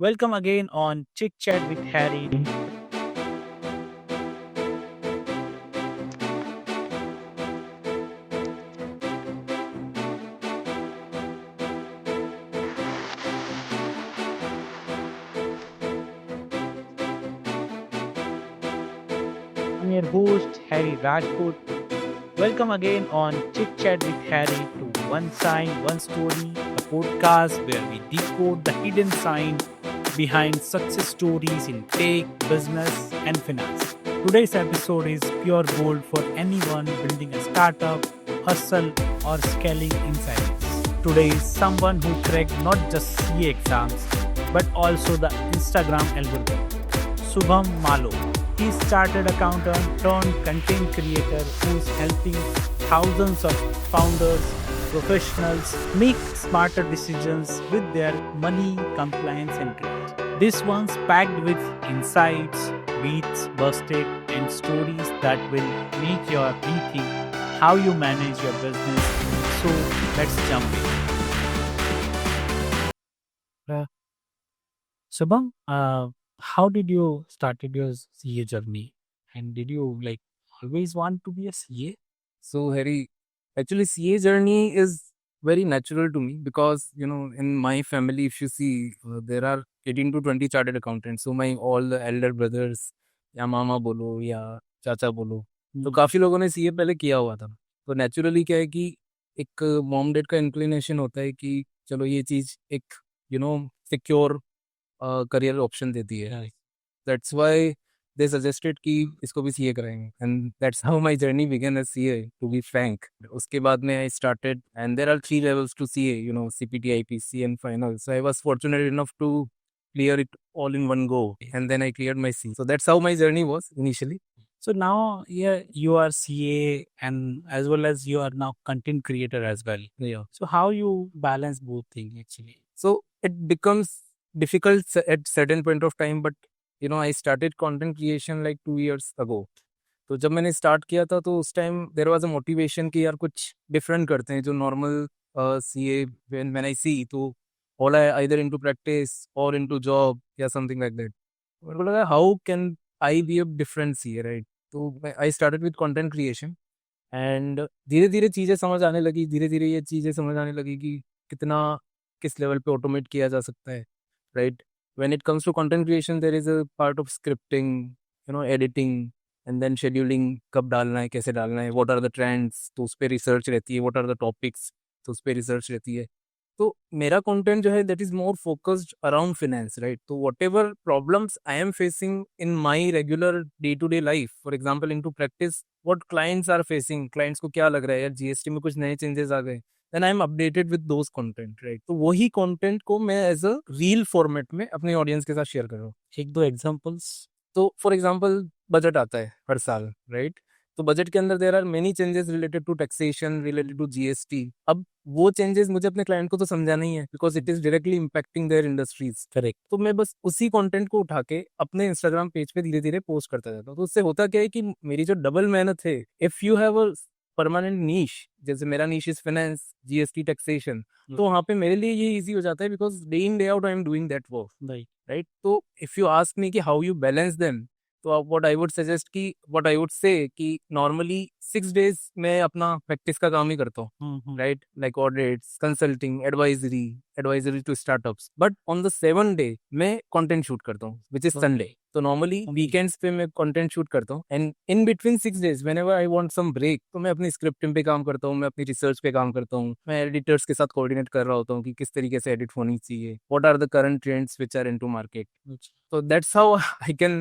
Welcome again on Chit Chat with Harry. I'm your host, Harry Rajput. Welcome again on Chit Chat with Harry to One Sign, One Story, a podcast where we decode the hidden sign behind success stories in tech, business, and finance. Today's episode is pure gold for anyone building a startup, hustle, or scaling in silence. Today is someone who cracked not just CA exams but also the Instagram algorithm. Subham Malo. He's chartered accountant turned content creator who's helping thousands of founders, professionals make smarter decisions with their money, compliance, and growth. This one's packed with insights, beats, busted, and stories that will make you rethink how you manage your business. So let's jump in. Uh, Subham, how did you started your CA journey? And did you always want to be a CA? So, Harry, actually, CA journey is very natural to me because, in my family, if you see, there are 18 to 20 chartered accountants. So, my all the elder brothers, या मामा बोलो या चाचा बोलो, तो काफ़ी लोगों ने CA पहले किया हुआ था। तो नेचुरली क्या है कि एक मॉम डैड का इंक्लिनेशन होता है कि चलो ये चीज़ एक सिक्योर करियर ऑप्शन देती है। दैट्स व्हाई they suggested कि इसको भी सीए कराएंगे and that's how my journey began as CA to be frank. उसके बाद में I started and there are 3 levels to CA, CPT, IPC and final. So I was fortunate enough to clear it all in one go and then I cleared my C. So that's how my journey was initially. So now, yeah, you are CA and as well as you are now content creator as well. Yeah. So how you balance both things actually? So it becomes difficult at certain point of time, but I started content creation like 2 years ago. तो जब मैंने start किया था तो उस time there was a motivation कि यार कुछ डिफरेंट करते हैं जो normal CA when I see तो all I either into practice और इनटू जॉब या समथिंग लाइक दैट मेरे को लगा how can I be a different CA right तो I started with content creation and धीरे धीरे चीज़ें समझ आने लगी धीरे धीरे ये चीज़ें समझ आने लगी कि कितना किस लेवल पे ऑटोमेट किया जा सकता है right when it comes to content creation there is a part of scripting editing and then scheduling कब डालना है कैसे डालना है व्हाट आर द ट्रेंड्स तो उस पर रिसर्च रहती है व्हाट आर द टॉपिक्स तो उस पर रिसर्च रहती है तो मेरा कंटेंट जो है that is more focused around finance right तो whatever problems I am facing in my regular day to day life for example in to practice what clients are facing clients को क्या लग रहा है यार GST में कुछ नए चेंजेस आ गए then I am updated with those content right तो वही कंटेंट को मैं एज अ रील फॉर्मेट में अपनी ऑडियंस के साथ शेयर कर रहा हूँ एक दो एग्जांपल्स. तो फॉर एग्जाम्पल बजट आता है हर साल राइट तो बजट के अंदर there are many changes related to taxation related to GST अब वो चेंजेस मुझे अपने क्लाइंट को तो समझाना ही है because it is directly impacting their industries correct तो मैं बस उसी कंटेंट को उठा के अपने इंस्टाग्राम पेज पे धीरे धीरे पोस्ट करता जाता हूँ तो उससे होता क्या है कि मेरी जो डबल मेहनत है if you have a permanent niche जैसे मेरा niche is finance GST taxation तो वहाँ पे मेरे लिए ये इजी हो जाता है because day in day out I am doing that work right तो इफ यू आस्क मी कि हाउ यू बैलेंस देम तो व्हाट आई वुड सजेस्ट कि व्हाट आई वुड से कि नॉर्मली 6 डेज मैं अपना प्रैक्टिस का काम ही करता हूँ right like audits consulting advisory to startups but on the 7th day मैं कंटेंट शूट करता हूँ विच इज संडे तो नॉर्मली वीकेंड्स पे मैं कंटेंट शूट करता हूँ and in between 6 days whenever I want some break तो मैं अपनी स्क्रिप्टिंग पे काम करता हूँ मैं अपनी रिसर्च पे काम करता हूँ मैं एडिटर्स के साथ कोऑर्डिनेट कर रहा होता हूँ कि किस तरीके से एडिट होनी चाहिए what are the current trends which are into market so that's how I can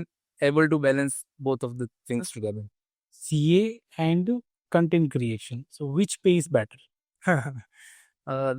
able to balance both of the things together. CA and content creation. So which pays better?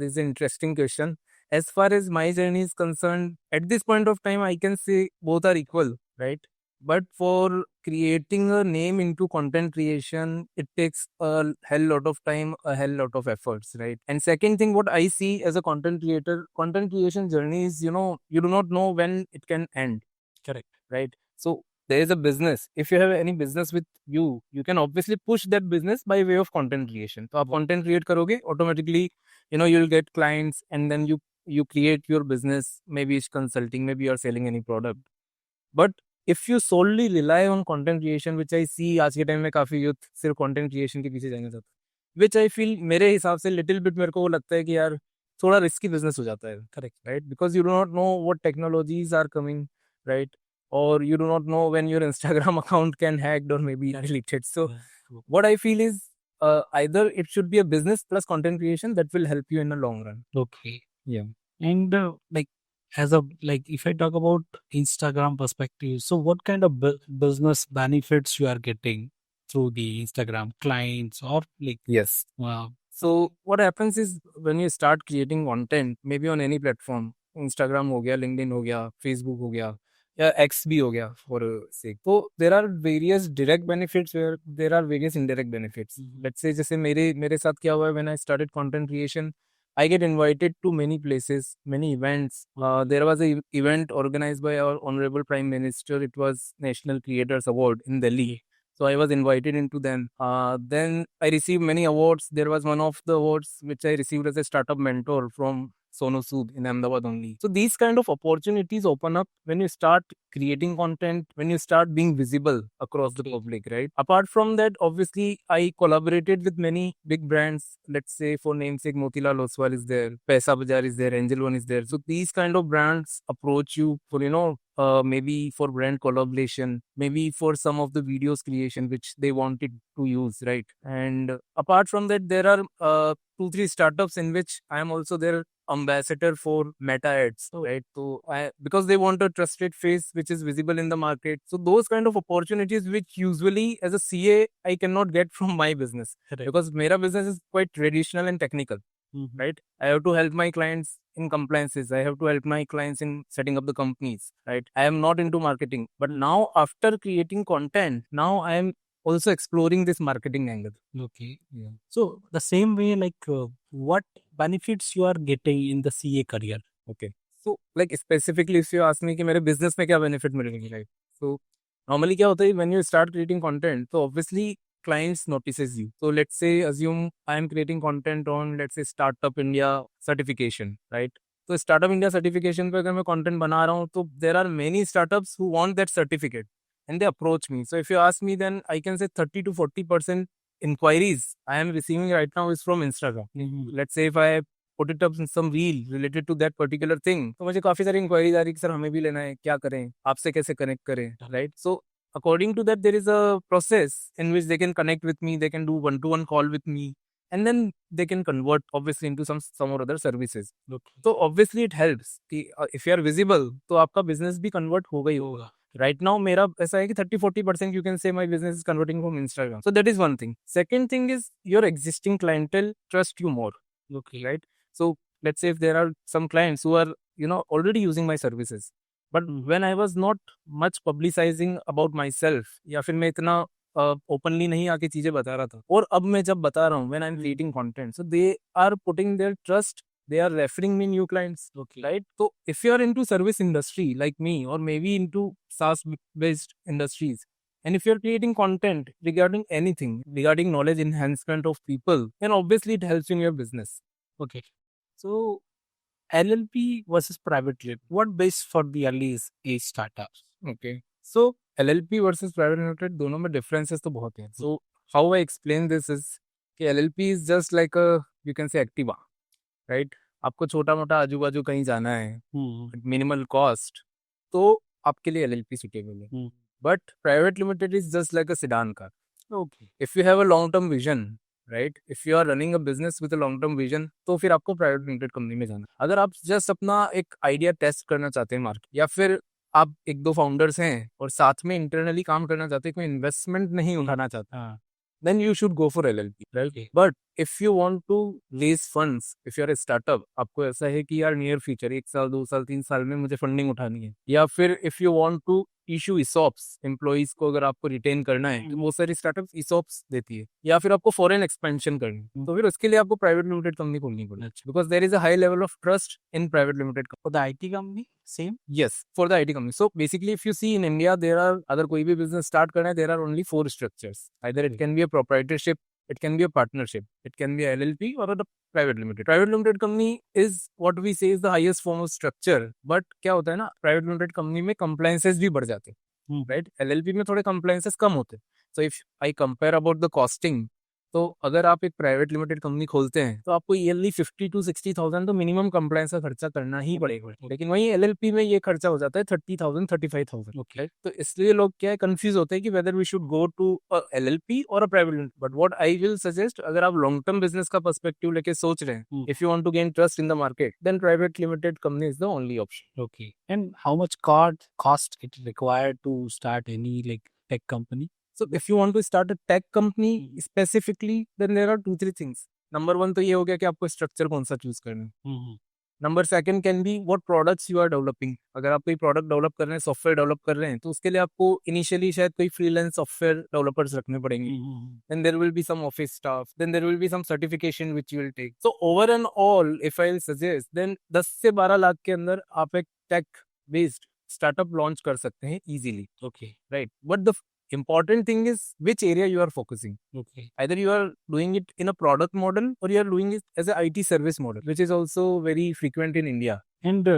This is an interesting question. As far as my journey is concerned, at this point of time, I can say both are equal, right? But for creating a name into content creation, it takes a hell lot of time, a hell lot of efforts, right? And second thing, what I see as a content creator, content creation journey is, you do not know when it can end. Correct. Right? So there is a business. If you have any business with you, you can obviously push that business by way of content creation. तो आप content create करोगे, automatically, you'll get clients and then you you create your business, maybe it's consulting, maybe you're selling any product. But if you solely rely on content creation, which I see आज के time में काफी youth सिर्फ content creation के पीछे जाना चाहता है, which I feel मेरे हिसाब से little bit मेरे को वो लगता है कि यार थोड़ा risky business हो जाता है. Correct, right? Because you do not know what technologies are coming, right? Or you do not know when your Instagram account can hacked or maybe deleted. So what I feel is either it should be a business plus content creation that will help you in the long run. Okay. Yeah. And like as a like if I talk about Instagram perspective, so what kind of business benefits you are getting through the Instagram clients or like Yes. wow. So what happens is when you start creating content, maybe on any platform, Instagram हो गया, LinkedIn हो गया, Facebook हो गया, या X भी हो गया for sake. तो there are various direct benefits where there are various indirect benefits. Let's say जैसे मेरे साथ क्या हुआ है when I started content creation, I get invited to many places, many events. There was a event organized by our Honorable Prime Minister. It was National Creators Award in Delhi. So I was invited into them. Then I received many awards. There was one of the awards which I received as a startup mentor from Sonu Sood in Ahmedabad only. So these kind of opportunities open up when you start creating content, when you start being visible across the public, right? Apart from that, obviously, I collaborated with many big brands. Let's say for namesake, Motilal Oswal is there, Paisa Bazaar is there, Angel One is there. So these kind of brands approach you for, maybe for brand collaboration, maybe for some of the videos creation which they wanted to use, right? And apart from that, there are 2-3 startups in which I am also their ambassador for Meta ads, right? So because they want a trusted face which is visible in the market. So those kind of opportunities which usually as a CA I cannot get from my business, because my business is quite traditional and technical. Right? I have to help my clients in compliances. I have to help my clients in setting up the companies. Right? I am not into marketing. But now after creating content, now I am also exploring this marketing angle. Okay. Yeah. So the same way, like what benefits you are getting in the CA career? Okay. So like specifically if you ask me कि मेरे business में क्या benefit मिलेंगे, right? So normally क्या होता है when you start creating content, so obviously clients notices you. So let's say assume I am creating content on let's say Startup India certification, right? So Startup India certification पे अगर मैं content बना रहा हूँ तो there are many startups who want that certificate and they approach me. So if you ask me, then I can say 30 to 40% inquiries I am receiving right now is from Instagram. Let's say if I put it up in some reel related to that particular thing, तो मुझे काफी सारी inquiries आ रही कि sir हमें भी लेना है, क्या करें, आपसे कैसे कनेक्ट करें, right? So according to that, there is a process in which they can connect with me, they can do one-to-one call with me, and then they can convert obviously into some or other services. So obviously it helps कि if you are visible, तो आपका business भी convert होगा ही होगा. Right now मेरा ऐसा है कि 30-40% you can say my business is converting from Instagram. So that is one thing. Second thing is your existing clientele trust you more. Okay. Right? So let's say if there are some clients who are already using my services, but when I was not much publicizing about myself या फिर मैं इतना openly नहीं आके चीजें बता रहा था, और अब मैं जब बता रहा हूँ when I'm creating content, so they are putting their trust, they are referring me new clients. Okay. Right? So if you are into service industry like me or maybe into SaaS based industries, and if you're creating content regarding anything, regarding knowledge enhancement of people, then obviously it helps in your business. Okay. So LLP versus private limited. What base for the early age startups? Okay. So LLP versus private limited, दोनों में differences तो बहुत हैं. So how I explain this is कि LLP is just like a, you can say Activa, right? आपको छोटा मोटा आजू बाजू कहीं जाना है, minimal cost, तो आपके लिए LLP suitable है. But private limited is just like a sedan car. Okay. If you have a long term vision, right? If you are running a business with a long term vision, तो फिर आपको private limited company में जाना. अगर आप just अपना एक idea test करना चाहते हैं मार्केट, या फिर आप एक दो फाउंडर्स हैं और साथ में इंटरनली काम करना चाहते हैं, कोई इन्वेस्टमेंट नहीं उठाना चाहता, then you should go for LLP, right? Okay. But if you want to raise funds, if you are a startup, आपको ऐसा है कि यार नियर फ्यूचर 1 साल 2 साल 3 साल में मुझे फंडिंग उठानी है, या फिर if you want to issue ESOPs, employees को अगर आपको रिटेन करना है, तो बहुत सारी स्टार्टअप्स ESOPs देती है, या फिर आपको फॉरेन एक्सपेंशन करनी है, तो फिर उसके लिए आपको प्राइवेट लिमिटेड कंपनी खोलनी पड़ेगी, because there is a high level of trust in private limited. For the IT company, same? Yes, for the IT company. So basically, if you see in India, there are, अगर कोई भी business start करना है, there are only 4 structures. Either it can be a proprietorship, It can be a partnership. It can be a LLP or a private limited. Private limited company is what we say is the highest form of structure. But क्या होता है ना, private limited company में compliances भी बढ़ जाते हैं, right? LLP में थोड़े compliances कम होते हैं. So if I compare about the costing, तो अगर आप एक प्राइवेट लिमिटेड कंपनी खोलते हैं तो आपको ईयरली 50 to 60,000 तो मिनिमम कंप्लायंस का खर्चा करना ही पड़ेगा. लेकिन वहीं एलएलपी में ये खर्चा हो जाता है 30,000 35,000. ओके, तो इसलिए लोग क्या है, कंफ्यूज होते हैं कि whether we should go to a LLP और a private limited. But what I will suggest, अगर आप लॉन्ग टर्म बिजनेस का पर्सपेक्टिव लेके सोच रहे हैं, if you want to gain trust in the market, then private limited company is the only option. Okay. And how much cost it required to start any like tech company? So if you want to start a tech company specifically, then there are 2-3 things. Number 1 तो ये हो गया कि आपको structure कौन सा choose करना है. Number 2 can be what products you are developing. अगर आप कोई प्रोडक्ट डेवलप कर रहे हैं, सॉफ्टवेयर डेवलप कर रहे हैं, तो उसके लिए आपको इनिशियली शायद कोई फ्रीलांस सॉफ्टवेयर डेवलपर्स रखने पड़ेंगे. Then there will be some office staff, then there will be some certification which you will take. So over and all if I will suggest, then 10 से 12 लाख के अंदर आप एक टेक बेस्ड स्टार्टअप लॉन्च कर सकते हैं easily. Okay. Right, but the important thing is which area you are focusing. Okay. Either you are doing it in a product model or you are doing it as a IT service model, which is also very frequent in India. And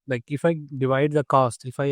like if I divide the cost, if I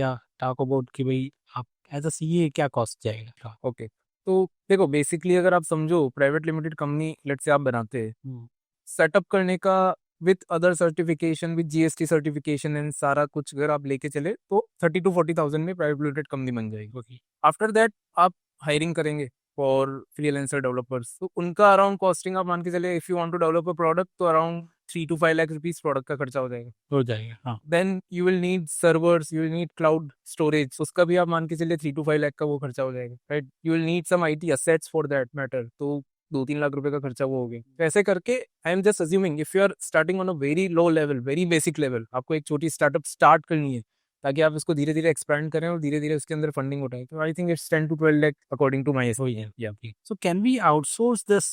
talk about कि भाई आप as a CA क्या cost जाएगा? Okay, तो देखो basically अगर आप समझो प्राइवेट लिमिटेड कंपनी लेट से आप बनाते हैं, सेटअप करने का with other certification, with GST certification and सारा कुछ अगर आप लेके चले तो 30 to 40,000 में प्राइवेट लिमिटेड कंपनी बन जाएगी. Okay. आफ्टर दैट आप हायरिंग करेंगे फॉर फ्रीलांसर डेवलपर्स, तो उनका अराउंड कॉस्टिंग आप मान के चले, if you want to develop a product तो around 3 to 5 lakh rupees product का खर्चा हो जाएगा. हो जाएगा. हाँ. Then you will need servers, you will need cloud storage, उसका भी आप मान के चलिए 3 to 5 लाख का वो खर्चा हो जाएगा. Right, you will need some IT assets for that matter, तो 2-3 लाख रुपए का खर्चा वो हो गया. तो ऐसे करके I am just assuming if you are starting on a very low level, very basic level, आपको एक छोटी स्टार्टअप स्टार्ट करनी है ताकि आप इसको धीरे धीरे एक्सपैंड करें और धीरे धीरे उसके अंदर फंडिंग उठाएं, तो I think it's 10 to 12 lakh according to my. Yeah. So can we outsource this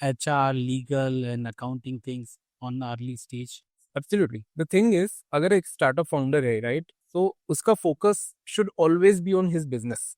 HR, legal and accounting things on early stage? Absolutely. The thing is, अगर एक स्टार्टअप फाउंडर है, राइट, तो उसका focus should always be on his business.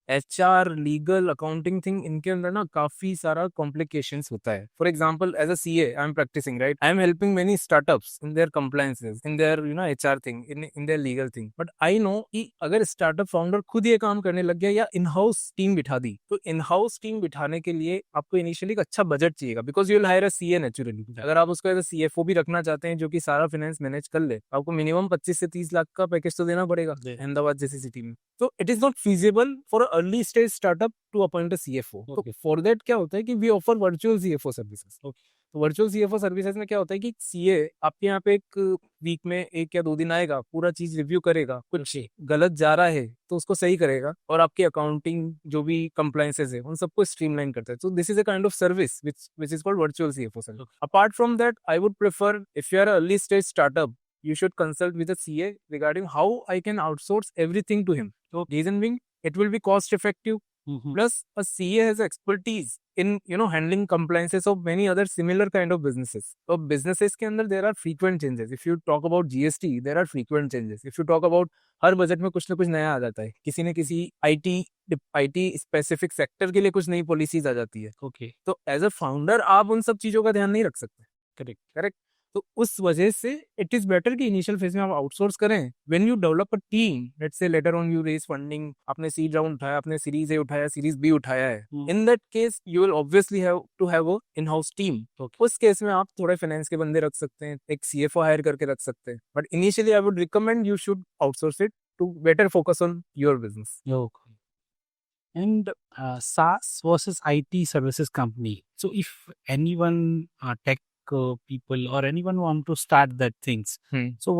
HR, legal, accounting thing, इनके अंदर ना काफी सारा कॉम्प्लिकेशंस होता है. For example, as a CA I am practicing, right, I am helping many startups in their compliances, in their HR thing, in their legal thing. But I know कि अगर startup founder खुद ये काम करने लग गया या इन हाउस टीम बिठा दी, तो इन हाउस टीम बिठाने के लिए आपको इनिशियली एक अच्छा बजट चाहिएगा, because you will hire a CA naturally. अगर आप उसको एज अ सीएफओ भी रखना चाहते हैं जो कि सारा फाइनेंस मैनेज कर ले, आपको मिनिमम 25 से 30 लाख का पैकेज तो देना पड़ेगा अहमदाबाद जैसी सिटी में. तो it is not feasible for early stage startup to appoint a CFO. तो फॉर दैट क्या होता है कि we offer virtual CFO services. तो वर्चुअल सीएफओ सर्विसेज में क्या होता है कि सीए आपके यहाँ पे एक वीक में 1 या 2 दिन आएगा, पूरा चीज रिव्यू करेगा, कुछ गलत जा रहा है तो उसको सही करेगा और आपकी अकाउंटिंग जो भी कंप्लायंसेस है उन सबको स्ट्रीमलाइन करता है. तो this is a kind of service which is called virtual CFO service. Apart from that, I would prefer, if you are an early stage startup, you should consult with a CA regarding how I can outsource everything to him. So reason being, it will be cost effective. Plus, a CA has expertise in handling compliances of many other similar kind of businesses. So businesses के अंदर there are frequent changes. If you talk about GST, there are frequent changes. If you talk about her budget में कुछ ना कुछ नया आ जाता है, किसी न किसी IT स्पेसिफिक सेक्टर के लिए कुछ नई पॉलिसीज आ जाती है. Okay. तो एज अ फाउंडर आप उन सब चीजों का ध्यान नहीं रख सकते. करेक्ट. तो उस वजह से इट इज बेटर कि इनिशियल फेज में आप आउटसोर्स करें. When you develop a team, let's say later on you raise funding, आपने सीड राउंड उठाया, आपने सीरीज ए उठाया, सीरीज बी उठाया है, in that case you will obviously have to have a in house team. उस case में आप थोड़े फाइनेंस के बंदे रख सकते हैं, एक सीएफओ हायर करके रख सकते हैं. But initially I would recommend you should outsource it to better focus on your business. Okay. And SaaS versus IT services company. So if anyone tech people or anyone want to start that things, so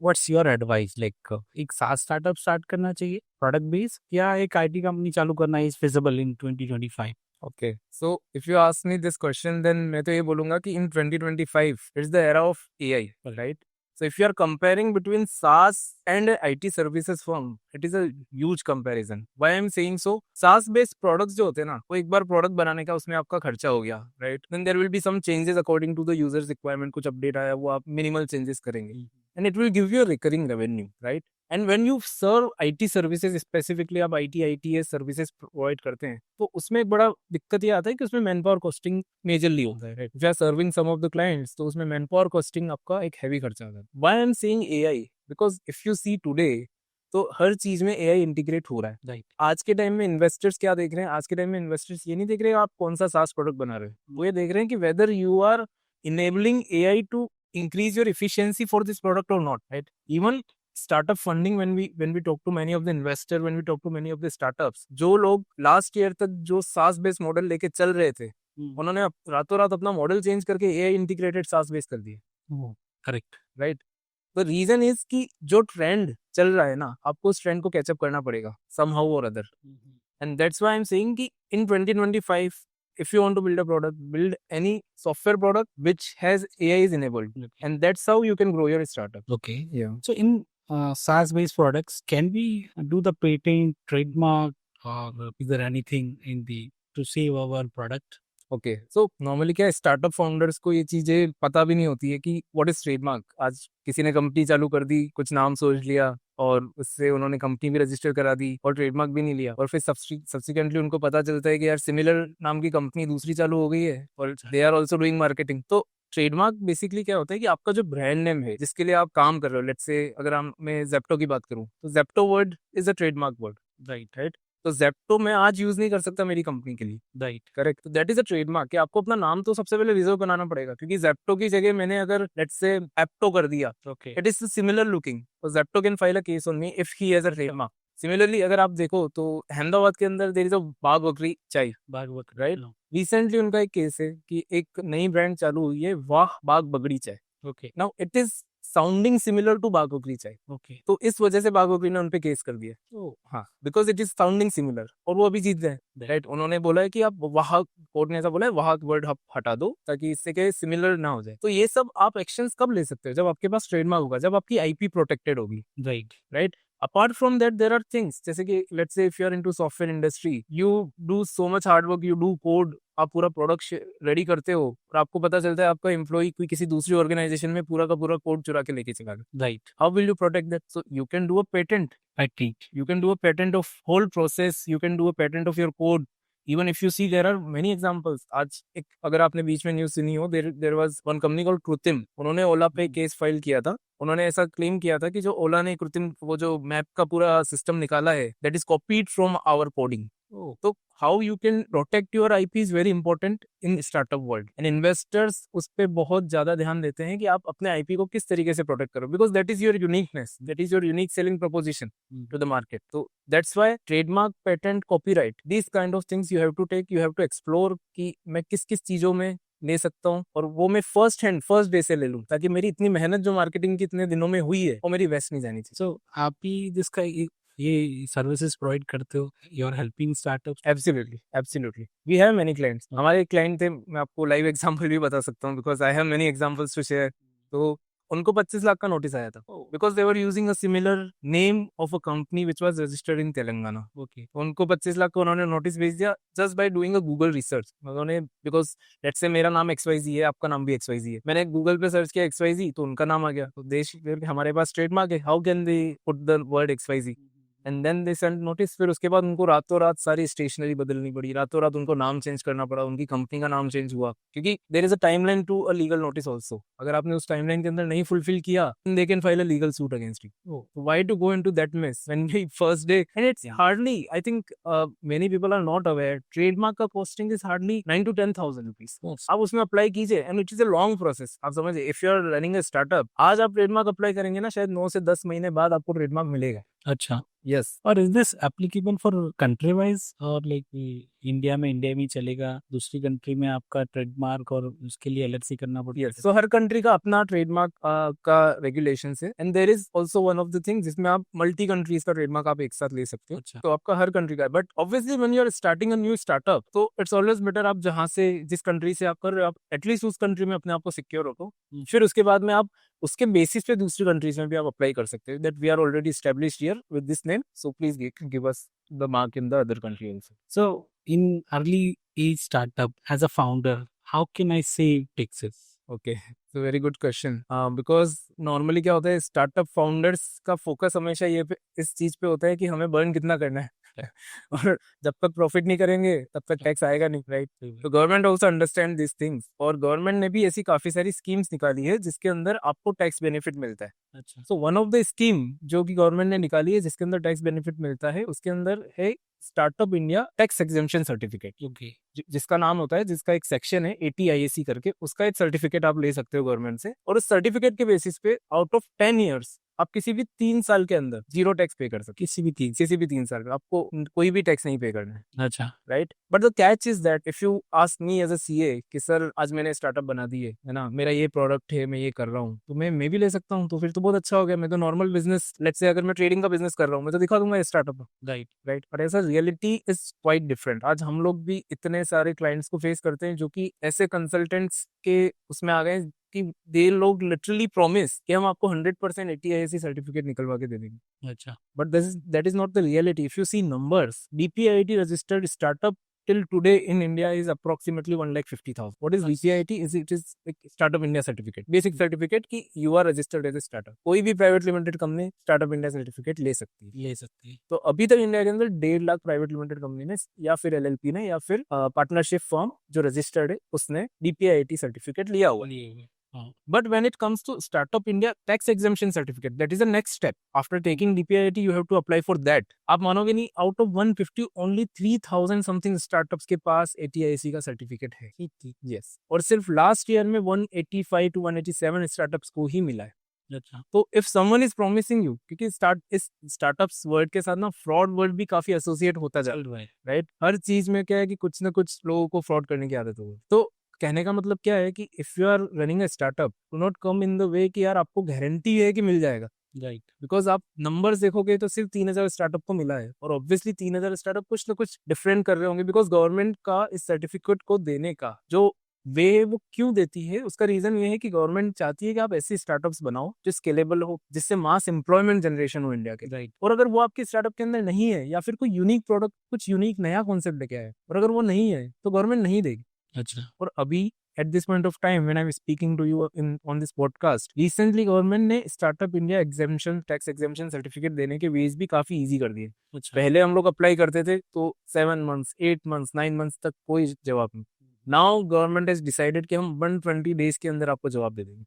what's your advice? Like एक SaaS startup start करना चाहिए product base या एक IT company चालू करना is feasible in 2025? Okay, so if you ask me this question, then मैं तो ये बोलूँगा कि in 2025 it's the era of AI, right? So if you are comparing between SaaS and a IT services firm, it is a huge comparison. Why I'm saying so? SaaS based products जो होते हैं ना, वो एक बार product बनाने का उसमें आपका खर्चा हो गया, right? Then there will be some changes according to the user's requirement. कुछ अपडेट आया, वो आप minimal changes करेंगे, and it will give you a recurring revenue, right? And when you serve IT services, specifically आप ITES services provide करते हैं, तो उसमें एक बड़ा दिक्कत ये आता है कि उसमें मैन पावर कॉस्टिंग मेजरली होता है, right? If you are serving some of the clients, तो उसमें मैन पावर कॉस्टिंग आपका एक हैवी खर्चा आता है. Why I am saying AI, because if you see today, तो हर चीज में एआई इंटीग्रेट हो रहा है. राइट. आज के टाइम में इन्वेस्टर्स क्या देख रहे हैं? आज के टाइम में इन्वेस्टर्स ये नहीं देख रहे हैं आप कौन सा सास प्रोडक्ट बना रहे हो, वो ये देख रहे हैं कि whether you are enabling AI to increase your efficiency for this product or not, right? Even startup funding, when we talk to many of the investor, when we talk to many of the startups, जो लोग last year तक जो SaaS based model लेके चल रहे थे, उन्होंने रातों रात अपना मॉडल चेंज करके AI इंटीग्रेटेड SaaS बेस्ड कर दिया. Correct. Right. The reason is कि जो ट्रेंड चल रहा है ना, आपको उस ट्रेंड को कैचअप करना पड़ेगा somehow or other. And that's why I'm saying कि in 2025, if you want to build a product, build any software product which has AI is enabled. Okay. And that's how you can grow your startup. Okay. Yeah. So in SaaS-based products, can we do the patent, trademark, or is there anything in the to save our product? Okay, so normally क्या है, startup founders को ये चीजें पता भी नहीं होती है कि व्हाट इज ट्रेडमार्क. आज किसी ने कंपनी चालू कर दी, कुछ नाम सोच लिया और उससे उन्होंने कंपनी भी रजिस्टर करा दी और ट्रेडमार्क भी नहीं लिया, और फिर सब्सिक्वेंटली उनको पता चलता है कि यार सिमिलर नाम की कंपनी दूसरी चालू हो गई है और they are also doing marketing. तो ट्रेडमार्क बेसिकली क्या होता है कि आपका जो ब्रांड नेम है जिसके लिए आप काम कर रहे हो, लेट्स से अगर मैं जेप्टो की बात करूं, तो Zepto word is a trademark word, right? तो जेप्टो मैं आज यूज नहीं कर सकता मेरी कंपनी के लिए, राइट. करेक्ट. तो दैट इज अ ट्रेडमार्क कि आपको अपना नाम तो सबसे पहले रिजर्व बनाना पड़ेगा, क्योंकि जेप्टो की जगह मैंने अगर लेट्स से एप्टो कर दिया, Okay. It is similar looking, तो Zepto can file a case on me if he has a trademark. Similarly अगर आप देखो तो अहमदाबाद के अंदर देयर इज अ बाग बकरी चाय, भागवत. राइट? रिसेंटली उनका एक केस है कि एक नई ब्रांड चालू हुई है, वाह बाग बगड़ी चाय. Okay. Now it is sounding similar to बाग बकरी चाय, Okay. तो इस वजह से बाग बकरी ने उनपे केस कर दिया. Oh. हाँ, because it is sounding similar, और वो अभी जीत गए, राइट? उन्होंने बोला है कि आप वहाँ, कोर्ट ने ऐसा बोला है, वहाँ वर्ड आप हटा दो ताकि इससे क्या सिमिलर ना हो जाए. तो ये सब आप एक्शंस कब ले सकते हो? जब आपके पास ट्रेडमार्क होगा, जब आपकी आईपी प्रोटेक्टेड होगी, Right. Right? Apart from that there are things, जैसे कि let's say if you are into software industry, you do so much hard work, you do code, आप पूरा प्रोडक्ट रेडी करते हो और आपको पता चलता है आपका एम्प्लॉय कोई किसी दूसरी ऑर्गेनाइजेशन में पूरा का पूरा कोड चुरा के लेके चला गया. Right. How will you protect that? So you can do a patent. Patent. You can do a patent of whole process, you can do a patent of your code. Even if you see, there are many examples. आज एक अगर आपने बीच में news सुनी हो, there was one company called कृत्रिम, उन्होंने ओला पे केस फाइल किया था. उन्होंने ऐसा क्लेम किया था कि जो ओला ने कृत्रिम वो जो मैप का पूरा सिस्टम निकाला है, that is copied from our coding. तो how you can protect your IP is very important in startup world, and investors उस पर बहुत ज्यादा ध्यान देते हैं कि आप अपने आईपी को किस तरीके से प्रोटेक्ट करो, because that is your uniqueness, that is your unique selling proposition to the market. So that's why trademark, patent, copyright, these kind of things you have to take, you have to explore कि मैं किस किस चीजों में ले सकता हूँ, और वो मैं फर्स्ट डे से ले लूँ, ताकि मेरी इतनी मेहनत जो मार्केटिंग की इतने दिनों में हुई है वो मेरी वेस्ट नहीं जानी चाहिए. So आप ही जिसका ये सर्विसेज प्रोवाइड करते हो, you are helping startups. Absolutely, absolutely, we have many clients. हमारे क्लाइंट थे, मैं आपको लाइव एग्जांपल भी बता सकता हूँ, because I have many examples to share. तो उनको 25 लाख का नोटिस आया था, because they were using a similar name of a company which was registered in Telangana. Okay. उनको 25 लाख का उन्होंने नोटिस भेज दिया just by doing a Google research. उन्होंने, बिकॉज लेट्स से मेरा नाम XYZ है, आपका नाम भी XYZ है, मैंने गूगल पे सर्च किया XYZ, तो उनका नाम आ गया. तो देश हमारे पास ट्रेडमार्क है, how can they put the word XYZ, and then they send notice. फिर उसके बाद उनको रातों रात सारी स्टेशनरी बदलनी पड़ी, रातों रात उनको नाम चेंज करना पड़ा, उनकी कंपनी का नाम चेंज हुआ, क्योंकि there is a timeline to a legal notice also. अगर आपने उस टाइमलाइन के अंदर नहीं फुलफिल किया, they can file a legal suit against you. Why to go into that mess when we first day, and it's hardly, I think many people are not aware, trademark का costing is hardly 9 to 10,000 rupees. आप उसमें apply कीजिए, and it is a long process. आप समझिए, if you are running a startup, आज आप trademark apply करेंगे ना, शायद 9 से 10 महीने बाद आपको ट्रेडमार्क मिलेगा. अच्छा. यस. और is this applicable for country wise, और लाइक इंडिया में ही चलेगा, दूसरी कंट्री में आपका ट्रेडमार्क और उसके लिए एलएलसी करना पड़ता है? यस, सो हर कंट्री का अपना ट्रेडमार्क का रेगुलेशन है, and there is also one of the things जिसमें आप मल्टी कंट्रीज का ट्रेडमार्क आप एक साथ ले सकते हो. अच्छा. तो आपका हर कंट्री का है, but obviously when you are starting a new startup, तो इट्स ऑलवेज बेटर आप जहां से, जिस कंट्री से आप कर रहे हो, आप एटलीस्ट उस कंट्री में अपने आप को सिक्योर रखो. फिर उसके बाद में आप उसके बेसिस पे दूसरी कंट्रीज में भी आप अप्लाई कर सकते हो, that we are already established here with this name, so please give us the mark in the other country also. So in early age startup, as a founder, how can I save taxes? Okay, तो very good question. Because normally क्या होता है, startup founders का focus हमेशा इस चीज पे होता है कि हमें बर्न कितना करना है और जब तक प्रॉफिट नहीं करेंगे तब तक टैक्स आएगा नहीं, राइट? तो government also understand this things, और गवर्नमेंट ने भी ऐसी काफी सारी स्कीम्स निकाली है जिसके अंदर आपको टैक्स बेनिफिट मिलता है। अच्छा। So one of the scheme जो कि गवर्नमेंट ने निकाली है जिसके अंदर टैक्स बेनिफिट मिलता है, उसके अंदर है startup India tax exemption certificate, okay. जिसका नाम होता है, जिसका एक सेक्शन है ATIAC करके, उसका एक सर्टिफिकेट आप ले सकते हो गवर्नमेंट से, और उस सर्टिफिकेट के बेसिस पे आउट ऑफ 10 ईयर्स आप किसी भी 3 साल के अंदर जीरो टैक्स पे कर सकते हो। किसी भी 3 साल में आपको कोई भी टैक्स नहीं पे करना है, अच्छा। Right? But the catch is that if you ask me as a CA कि सर आज मैंने स्टार्टअप बना दी है ना, मेरा ये प्रोडक्ट है, मैं ये कर रहा हूँ, तो मैं भी ले सकता हूँ, तो फिर तो बहुत अच्छा हो गया। मैं तो नॉर्मल बिजनेस, लेट्स से अगर मैं ट्रेडिंग का बिजनेस कर रहा हूँ, मैं तो दिखा दूंगा स्टार्टअप, राइट। राइट? और ऐसा रियलिटी इज क्वाइट डिफरेंट। आज हम लोग भी इतने सारे क्लाइंट्स को फेस करते हैं जो कि ऐसे कंसल्टेंट्स के उसमें आ गए कि दे लोग लिटरली प्रॉमिस कि हम आपको 100% ATIAC सर्टिफिकेट निकलवा के दे देंगे, अच्छा। but that is not the reality. If you see numbers, DPIIT registered startup till today in India is approximately 1,50,000. What is DPIIT? It is like Startup India certificate, basic certificate कि you are registered as a startup. कोई भी private limited company startup India certificate ले सकती है। तो अभी तक India के अंदर 1.5 लाख प्राइवेट लिमिटेड कंपनी ने या फिर LLP ने या फिर पार्टनरशिप फर्म जो रजिस्टर्ड है उसने DPIIT सर्टिफिकेट लिया हुआ है। But when it comes to Startup India tax exemption certificate, that is the next step. After taking DPIIT, you have to apply for that. आप मानोगे नहीं, out of 150, only 3,000 something startups के पास ATIAC का certificate है। Yes. और सिर्फ last year में 185 to 187 startups को ही मिला है। अच्छा। तो if someone is promising you, क्योंकि इस स्टार्टअप्स वर्ड के साथ ना फ्रॉड वर्ड भी काफी एसोसिएट होता जा रहा है, राइट? हर चीज में क्या है कि कुछ ना कुछ लोगों को फ्रॉड करने की आदत हो गई। तो कहने का मतलब क्या है कि if you are running a startup, do not come in the way कि यार आपको गारंटी है कि मिल जाएगा, राइट। बिकॉज आप नंबर्स देखोगे तो सिर्फ 3,000 स्टार्टअप को मिला है, और ऑब्वियसली 3,000 स्टार्टअप कुछ ना कुछ डिफरेंट कर रहे होंगे, बिकॉज गवर्नमेंट का इस सर्टिफिकेट को देने का जो वे वो क्यों देती है, उसका रीजन ये है कि गवर्नमेंट चाहती है कि आप ऐसी स्टार्टअप्स बनाओ जो स्केलेबल हो, जिससे मास एम्प्लॉयमेंट जनरेशन हो इंडिया के, राइट। और अगर वो आपके स्टार्टअप के अंदर नहीं है, या फिर कोई यूनिक प्रोडक्ट, कुछ यूनिक नया कॉन्सेप्ट लेके आए, और अगर वो नहीं है तो गवर्नमेंट नहीं देगी। अच्छा। और अभी at this point of time when I'm speaking to you on this podcast, recently government ने startup India exemption tax exemption certificate देने के वेज भी काफी इजी कर दिए। अच्छा। पहले हम लोग अप्लाई करते थे तो 7 months 8 months 9 months तक कोई जवाब नहीं। नाउ गवर्नमेंट हैज डिसाइडेड कि हम 120 डेज के अंदर आपको जवाब दे देंगे।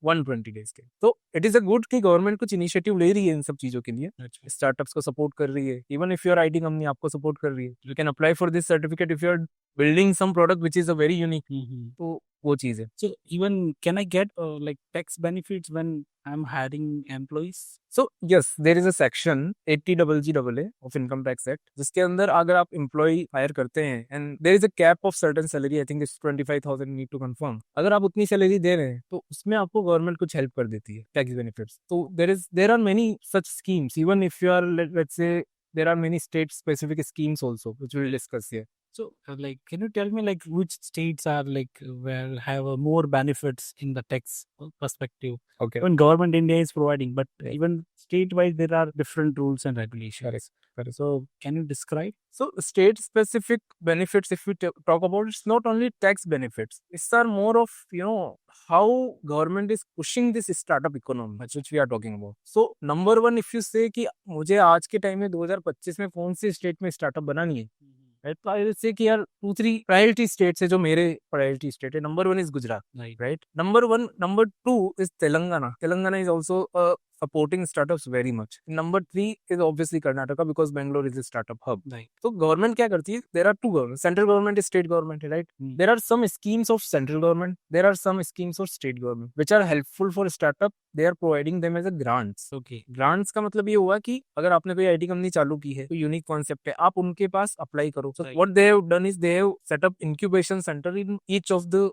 120 डेज के। तो इट इज अ गुड कि गवर्नमेंट कुछ इनिशिएटिव ले रही है इन सब चीजों के लिए, स्टार्टअप्स को सपोर्ट कर रही है। Even if your IT company आपको सपोर्ट कर रही है, you can apply for this certificate if you are building some product which is a very unique। तो वो चीज है। So even can I get like tax benefits when I'm hiring employees? So yes, there is a section 80GGAA of Income Tax Act जिसके अंदर अगर आप employ higher करते हैं and there is a cap of certain salary, I think it's 25,000 need to confirm, अगर आप उतनी salary दे रहे हैं तो उसमें आपको गवर्नमेंट कुछ हेल्प कर देती है, टैक्स बेनिफिट्स। तो there are many such schemes, even if you are let's say there are many state specific schemes also which we will discuss here। So like can you tell me like which states are like where have more benefits in the tax perspective? Okay, Even government India is providing, but even state-wise there are different rules and regulations. correct। So can you describe? So state specific benefits, if we talk about, it's not only tax benefits, it's are more of how government is pushing this startup economy which we are talking about। So number one, if you say कि मुझे आज के time में 2025 में कौन सी state में startup बनानी है, तो आई से कि यार 2-3 प्रायोरिटी स्टेट्स है जो मेरे प्रायोरिटी स्टेट है। Number 1 is Gujarat, right? Number 2 is Telangana is also supporting startups very much। Number 3 is obviously Karnataka because Bangalore is a startup hub। तो गवर्नमेंट क्या करती है? There are two governments, central government is state government, right? There are some schemes of central government, there are some schemes of state government which are helpful for startup, they are providing them as a grants। Okay। grants का मतलब ये हुआ कि अगर आपने कोई IT company चालू की है, कोई यूनिक कॉन्सेप्ट है, आप उनके पास अप्लाई करो। So what they have done is they have set up incubation center in each of the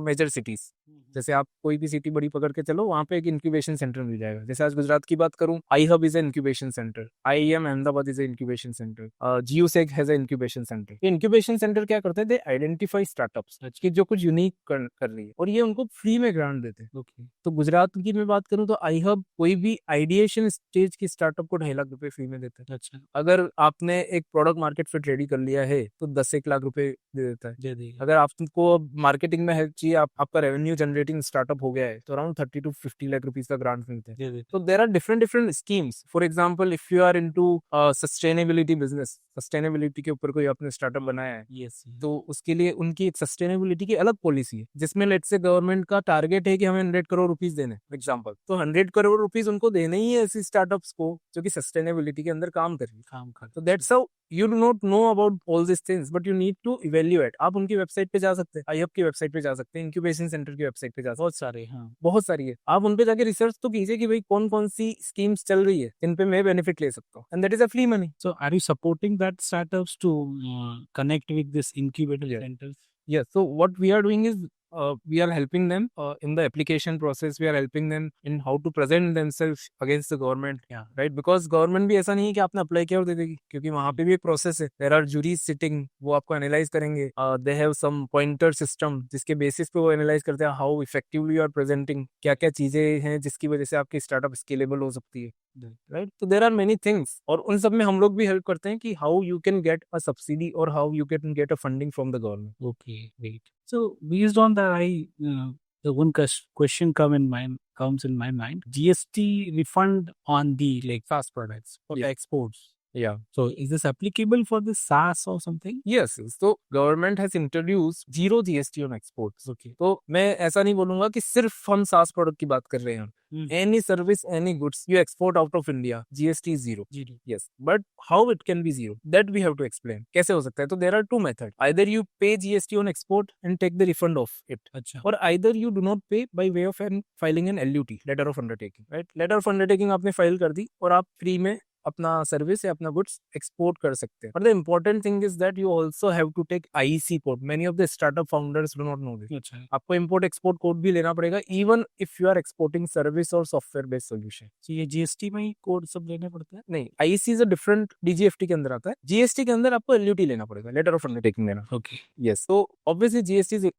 major cities। जैसे आप कोई भी सिटी बड़ी पकड़ के चलो, वहाँ पे एक इंक्यूबेशन सेंटर मिल जाएगा। जैसे आज गुजरात की बात करूँ, I hub is incubation center, IIM Ahmedabad is incubation center, जियोसेक हैज इंक्यूबेशन सेंटर। ये इंक्यूबेशन सेंटर क्या करते हैं, दे आइडेंटिफाई स्टार्टअप्स कि जो कुछ यूनिक कर रही है, और ये उनको फ्री में ग्रांट देते हैं। Okay. तो गुजरात की मैं बात करूँ तो आई हब कोई भी आइडिएशन स्टेज की स्टार्टअप को 2.5 लाख रुपए फ्री में देता है। अच्छा, अगर आपने एक प्रोडक्ट मार्केट फिट रेडी कर लिया है तो 10-1 लाख रुपए दे देता है। दे देगा। अगर आपको मार्केटिंग में हेल्प चाहिए, आपका रेवेन्यू जनरेटिंग स्टार्टअप हो गया है, तो अराउंड 30 to 50 लाख रुपीज का ग्रांट मिलते हैं। दे देगा। तो there are different different schemes. For example, if you are into sustainability business, sustainability के ऊपर कोई आपने स्टार्टअप बनाया है, Yes. तो उसके लिए उनकी एक सस्टेनेबिलिटी की अलग पॉलिसी है, जिसमें लेट से गवर्नमेंट का टारगेट है कि हमें 100 करोड़ रुपीस देने, एग्जांपल। तो 100 करोड़ रुपीस उनको देने ही है ऐसी स्टार्टअप्स को जो कि सस्टेनेबिलिटी के अंदर काम कर रही है। काम कर। तो that's how you do not know about all this things, but you need to evaluate. आप उनकी वेबसाइट पे जा सकते हैं, आई हब की वेबसाइट पे जा सकते हैं, इंक्यूबेशन सेंटर की वेबसाइट पे जा सकते हैं, बहुत सारे, हाँ। बहुत सारी है। आप उन पे जाके रिसर्च तो कीजिए कि भाई कौन कौन सी स्कीम्स चल रही है जिन पे मैं बेनिफिट ले सकता हूँ, and that is a free money. So are you supporting that startups to connect with this incubator Yeah. centers? Yes. So what we are doing is we are helping them in the application process. We are helping them in how to present themselves against the government. Yeah. Right? Because government भी ऐसा नहीं है कि आपने apply किया और दे देगी, क्योंकि वहाँ पे भी एक प्रोसेस है। There are juries sitting, वो आपको एनालाइज करेंगे। They have some pointer system जिसके बेसिस पे वो एनालाइज करते हैं how effectively you are presenting, क्या क्या चीजें हैं जिसकी वजह से आपकी स्टार्टअप स्केलेबल हो सकती है। राइट, तो देर आर मेनी थिंग्स, और उन सब में हम लोग भी हेल्प करते हैं कि how you can get a subsidy और how you can get a funding from the government. Okay, great. So based on that, the one question comes in my mind. GST refund on the like SaaS products for the Yeah. exports. Yeah. So is this applicable for the SaaS or something? Yes, so government has introduced zero GST on exports. Okay. तो मैं ऐसा नहीं बोलूंगा कि सिर्फ हम SaaS product की बात कर रहे हैं। Any service, any goods you export out of India, GST is zero. Zero. Yes, but how it can be zero? That we have to explain. कैसे हो सकता है? तो there are two methods. Either you pay GST on export and take the refund of it, अच्छा. or either you do not pay by way of filing an LUT, letter of undertaking. Right? Letter of undertaking आपने file कर दी और आप free में अपना service या अपना goods export कर सकते हैं। But the important thing is that you also have to take IEC code. Many of the startup founders do not know this. अच्छा. आपको इम्पोर्ट एक्सपोर्ट कोड भी लेना पड़ेगा, even if you are exporting service और software based solution. So ये GST में ही code सब लेना पड़ता है? नहीं, IEC is a different, DGFT के अंदर आता है। GST के अंदर आपको LUT लेना पड़ेगा, लेटर ऑफ अंडरटेकिंग लेना। Okay. यस, तो ऑब्वियसली GST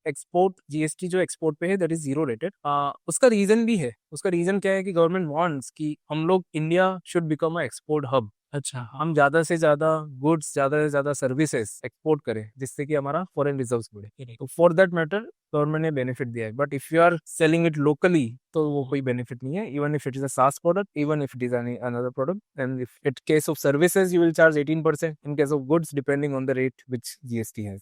एक्सपोर्ट, GST जो एक्सपोर्ट पे है दैट इज जीरो रेटेड। उसका रीजन भी है। उसका रीजन क्या है कि गवर्नमेंट वांट्स कि हम लोग India should become a export hub. अच्छा. हाँ. हम ज्यादा से ज्यादा गुड्स, ज्यादा से ज्यादा सर्विसेज एक्सपोर्ट करें, जिससे कि हमारा फॉरेन रिजर्व्स बढ़े। तो फॉर दैट मैटर गवर्नमेंट ने बेनिफिट दिया है। But if you are selling it locally तो वो कोई बेनिफिट नहीं है, even if it is a SaaS product, even if it is another product. And if it case of services you will charge 18%, in case of goods depending on the rate which GST has.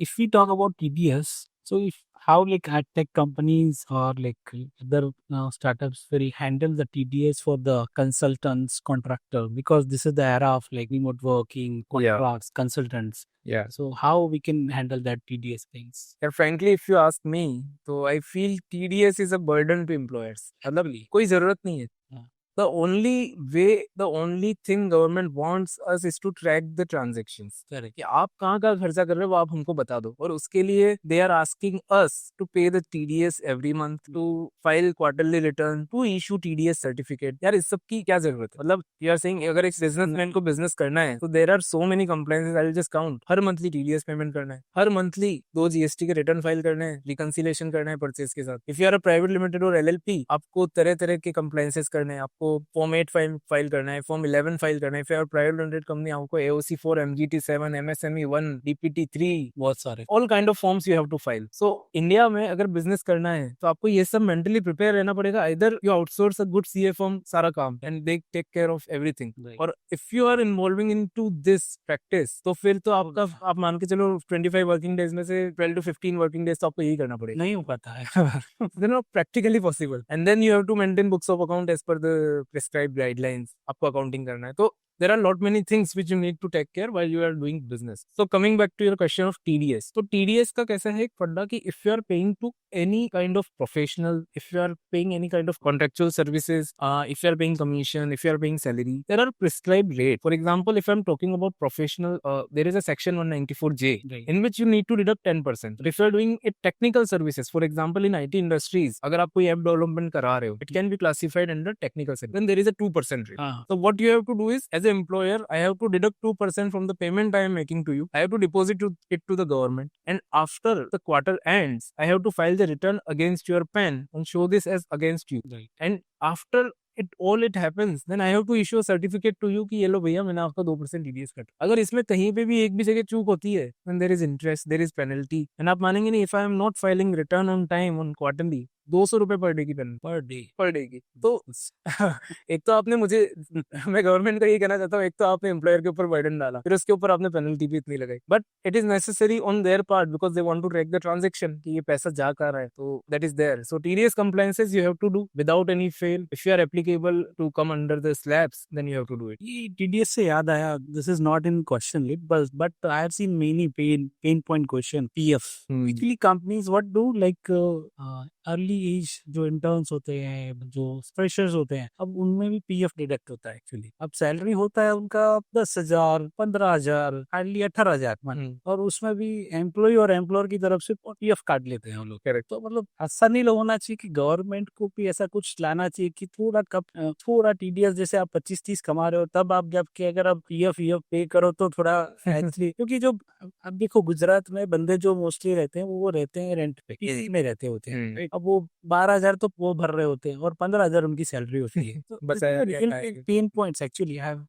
If we talk about TDS, so if how like ad tech companies or like other startups will handle the TDS for the consultants, contractor, because this is the era of like remote working, contracts, consultants. Yeah. So how we can handle that TDS things? Yeah, frankly, if you ask me, so I feel TDS is a burden to employers. मतलब कोई जरूरत नहीं है। The only way, the only thing government wants us is to track the transactions. Correct. कि आप कहाँ का खर्चा कर रहे हो वो आप हमको बता दो, और उसके लिए they are asking us to pay the TDS every month, to file quarterly return, to issue TDS certificate. यार इस सब की क्या जरूरत है? मतलब you are saying अगर एक बिजनेसमैन को बिजनेस करना है तो there are so many compliances. I will just count. हर मंथली TDS पेमेंट करना है, हर मंथली 2 GST के रिटर्न फाइल करने हैं, रिकंसिलेशन करना है परचेज के साथ। If you are a private limited और LLP, आपको तरह तरह के कंप्लायंसेस करने हैं, आपको फॉर्म 8 फाइल करना है, फॉर्म 11 फाइल करना है। फिर प्राइवेट लिमिटेड कंपनी आपको AOC 4, MGT 7, MSME 1, DPT 3, बहुत सारे all kind of forms you have to file. So India में अगर बिजनेस करना है तो आपको ये सब मेंटली प्रिपेयर रहना पड़ेगा। इधर you outsource a good CA firm सारा काम and they take care of everything, और if you are involving into this practice तो फिर तो आपका, आप मान के चलो 25 वर्किंग डेज में से 12 to 15 वर्किंग डेज तो आपको यही करना पड़ेगा। नहीं हो पाता है। Not practically possible, and then you have to maintain books of account as per the prescribed guidelines. आपको अकाउंटिंग करना है तो there are lot many things which you need to take care while you are doing business. So coming back to your question of TDS, तो TDS का कैसा है एक फंडा कि if you are paying to any kind of professional, if you are paying any kind of contractual services, if you are paying commission, if you are paying salary, there are prescribed rate. For example, if I'm talking about professional, there is a section 194J Right. in which you need to deduct 10%. But if you are doing it technical services, for example in IT industries, अगर आप कोई app development करा रहे हो, it can be classified under technical service. Then there is a 2% rate. So what you have to do is, as an employer, I have to deduct 2% from the payment I am making to you. I have to deposit it to the government, and after the quarter ends, I have to file the return against your PAN and show this as against you. Right. And after it happens, then I have to issue a certificate to you कि ये लो भैया मैंने आपका 2% TDS cut. अगर इसमें कहीं पे भी एक भी जगह चूक होती है, then there is interest, there is penalty. And आप मानेंगे नहीं, if I am not filing return on time on quarterly, 200 रुपए पर डे की पेनल्टी पर डे की. तो एक तो आपने मुझे मैं गवर्नमेंट का ये कहना चाहता हूँ, एक तो आपने एम्प्लॉयर के ऊपर बर्डन डाला, फिर उसके ऊपर आपने पेनल्टी भी इतनी लगाई. But it is necessary on their part because they want to track the transaction कि ये पैसा जा कहाँ रहा है. तो that is there. So TDS compliances you have to do without any fail. If you are applicable to come under the slabs, then you have to do it. ये TDS से याद आया, this is not in question list, but I have seen many pain point question. PF. Actually companies what do, like early age जो interns होते हैं, जो freshers होते हैं, अब उनमें भी PF डिडक्ट होता है. एक्चुअली अब सैलरी होता है उनका 10,000, 15,000, हार्डली 18,000, और उसमें भी एम्प्लॉय और एम्प्लॉयर की तरफ से PF काट लेते हैं हम लोग. करेक्ट. तो मतलब ऐसा नहीं होना चाहिए कि गवर्नमेंट को भी ऐसा कुछ लाना चाहिए कि थोड़ा TDS जैसे आप 25-30 कमा रहे हो तब आप जब के अगर आप PF पे करो तो थोड़ा क्योंकि जो अब देखो गुजरात में बंदे जो मोस्टली रहते हैं वो रहते हैं रेंट पे, किसी में रहते होते हैं. अब वो 12,000 तो वो भर रहे होते हैं और 15,000 उनकी सैलरी होती है. तो pen points actually I have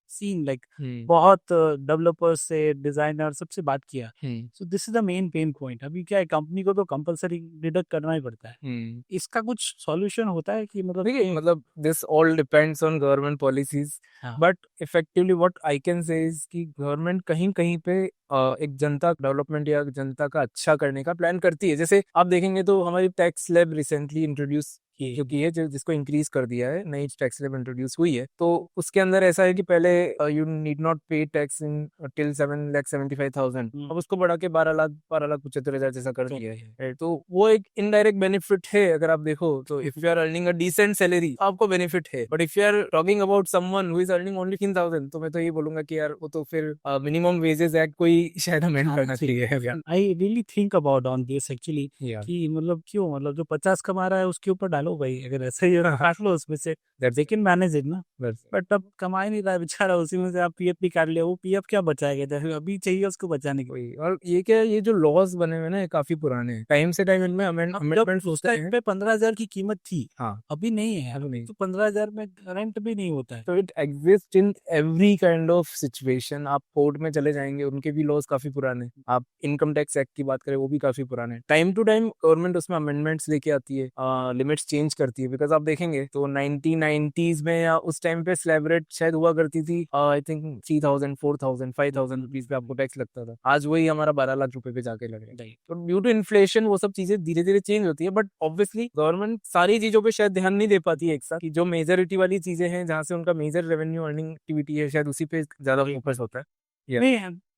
seen, like बहुत डेवलपर्स से डिजाइनर सबसे बात किया. So this is the main pain point. अभी क्या है, कंपनी को तो कंपलसरी डिडक्ट करना ही पड़ता है. इसका कुछ सॉल्यूशन होता है कि मतलब this all depends on government policies. But effectively what I can say is कि गवर्नमेंट कहीं कहीं पे एक जनता डेवलपमेंट या जनता का अच्छा करने का प्लान करती है. जैसे आप देखेंगे तो हमारी टैक्स स्लैब रिसेंटली इंट्रोड्यूस की है, जिसको इंक्रीज कर दिया है, नई टैक्स स्लैब इंट्रोड्यूस हुई है. तो उसके अंदर ऐसा है कि पहले यू नीड नॉट पे टैक्स इन टिल 7,75,000. अब उसको बढ़ा के 12,75,000 जैसा कर दिया है. तो वो एक इनडायरेक्ट बेनिफिट है. अगर आप देखो तो if you are earning a decent salary आपको बेनिफिट है. But if you are talking about someone who is earning only 3,000, तो मैं तो ये बोलूंगा कि यार वो तो फिर मिनिमम वेजेस एक्ट कोई शायद अमेंड करना चाहिए. I really think about on this actually कि मतलब क्यों, मतलब जो 50 कमा रहा है उसके ऊपर डालो भाई, अगर ऐसे ही काट लो उसमें से, दे कैन मैनेज इट ना. बट अब कमा ही नहीं रहा है बेचारा, उसी में से आप PF भी काट लिया, वो PF क्या बचाएगा जैसे अभी चाहिए उसको बचाने के लिए. और ये क्या, ये जो लॉज बने हुए ना काफी पुराने हैं, टाइम से टाइम इनमें अमेंडमेंट होता है. पे 15,000 की कीमत थी, हाँ अभी नहीं है. अभी नहीं, तो 15,000 में रेंट भी नहीं होता है. तो it exist in every kind of situation. आप कोर्ट में चले जाएंगे, उनके भी लॉज काफी पुराने. आप इनकम टैक्स एक्ट की बात करें, वो भी काफी पुराने. टाइम टू टाइम गवर्नमेंट उसमें अमेंडमेंट्स लेके आती है, लिमिट्स चेंज करती है. बिकॉज आप देखेंगे तो 1990s में या उस टाइम पे स्लैब रेट शायद हुआ करती थी आई थिंक 3,000, 4,000, 5,000 रुपीज पे आपको टैक्स लगता था. आज वही हमारा 12 लाख रुपए पे जाके लग रहा है. तो ड्यू टू इन्फ्लेशन वो सब चीजें धीरे धीरे चेंज होती है. बट ऑब्वियसली गवर्नमेंट सारी चीजों पे शायद ध्यान नहीं दे पाती है एक साथ, कि जो मेजोरिटी वाली चीजें हैं जहाँ से उनका मेजर रेवेन्यू अर्निंग एक्टिविटी है, शायद उसी पे ज्यादा फोकस होता है.